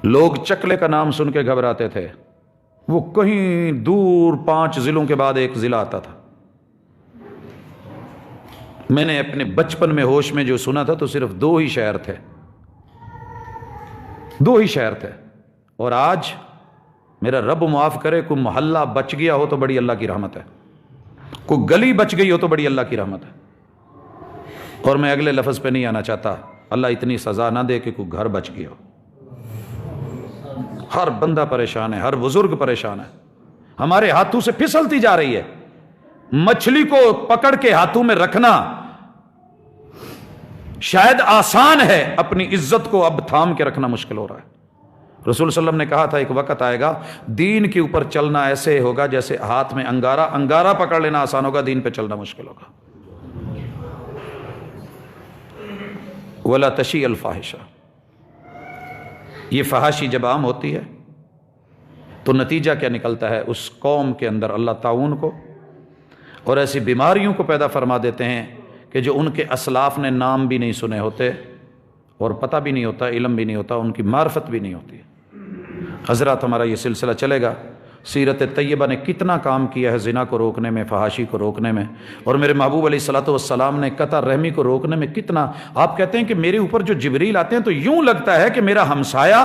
B: لوگ چکلے کا نام سن کے گھبراتے تھے، وہ کہیں دور 5 ضلعوں کے بعد ایک ضلع آتا تھا۔ میں نے اپنے بچپن میں ہوش میں جو سنا تھا تو صرف 2 ہی شہر تھے، 2 ہی شہر تھے، اور آج میرا رب معاف کرے کوئی محلہ بچ گیا ہو تو بڑی اللہ کی رحمت ہے، کوئی گلی بچ گئی ہو تو بڑی اللہ کی رحمت ہے۔ اور میں اگلے لفظ پہ نہیں آنا چاہتا، اللہ اتنی سزا نہ دے کہ کوئی گھر بچ گیا ہو۔ ہر بندہ پریشان ہے، ہر بزرگ پریشان ہے، ہمارے ہاتھوں سے پھسلتی جا رہی ہے۔ مچھلی کو پکڑ کے ہاتھوں میں رکھنا شاید آسان ہے، اپنی عزت کو اب تھام کے رکھنا مشکل ہو رہا ہے۔ رسول صلی اللہ علیہ وسلم نے کہا تھا ایک وقت آئے گا دین کے اوپر چلنا ایسے ہوگا جیسے ہاتھ میں انگارہ پکڑ لینا آسان ہوگا، دین پہ چلنا مشکل ہوگا۔ وَلَا تَشِيءَ الْفَاحِشَةَ، یہ فحاشی جب عام ہوتی ہے تو نتیجہ کیا نکلتا ہے؟ اس قوم کے اندر اللہ تعاون کو اور ایسی بیماریوں کو پیدا فرما دیتے ہیں کہ جو ان کے اسلاف نے نام بھی نہیں سنے ہوتے، اور پتہ بھی نہیں ہوتا، علم بھی نہیں ہوتا، ان کی معرفت بھی نہیں ہوتی۔ حضرات ہمارا یہ سلسلہ چلے گا، سیرت طیبہ نے کتنا کام کیا ہے زنا کو روکنے میں، فحاشی کو روکنے میں، اور میرے محبوب علیہ الصلوۃ والسلام نے قطع رحمی کو روکنے میں کتنا۔ آپ کہتے ہیں کہ میرے اوپر جو جبریل آتے ہیں تو یوں لگتا ہے کہ میرا ہمسایہ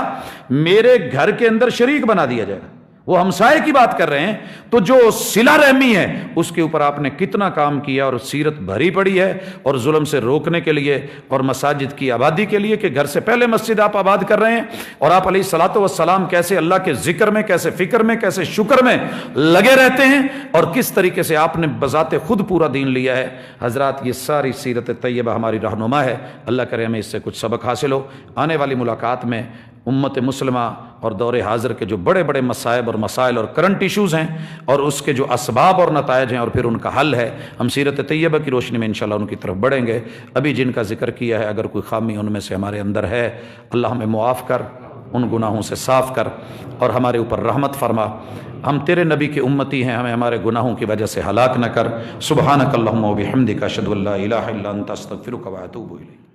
B: میرے گھر کے اندر شریک بنا دیا جائے گا، وہ ہمسائے کی بات کر رہے ہیں، تو جو صلہ رحمی ہے اس کے اوپر آپ نے کتنا کام کیا، اور سیرت بھری پڑی ہے، اور ظلم سے روکنے کے لیے اور مساجد کی آبادی کے لیے کہ گھر سے پہلے مسجد آپ آباد کر رہے ہیں، اور آپ علیہ الصلوۃ والسلام کیسے اللہ کے ذکر میں، کیسے فکر میں، کیسے شکر میں لگے رہتے ہیں، اور کس طریقے سے آپ نے بذات خود پورا دین لیا ہے۔ حضرات یہ ساری سیرت طیبہ ہماری رہنما ہے، اللہ کرے ہمیں اس سے کچھ سبق حاصل ہو۔ آنے والی ملاقات میں امت مسلمہ اور دور حاضر کے جو بڑے بڑے مصائب اور مسائل اور کرنٹ ایشوز ہیں، اور اس کے جو اسباب اور نتائج ہیں، اور پھر ان کا حل ہے، ہم سیرت طیبہ کی روشنی میں انشاءاللہ ان کی طرف بڑھیں گے۔ ابھی جن کا ذکر کیا ہے، اگر کوئی خامی ان میں سے ہمارے اندر ہے، اللہ ہمیں معاف کر، ان گناہوں سے صاف کر، اور ہمارے اوپر رحمت فرما۔ ہم تیرے نبی کی امتی ہیں، ہمیں ہمارے گناہوں کی وجہ سے ہلاک نہ کر۔ سبحانک اللہم و بحمدک، اشہد ان لا الہ الا انت، استغفرک و اتوب الیک۔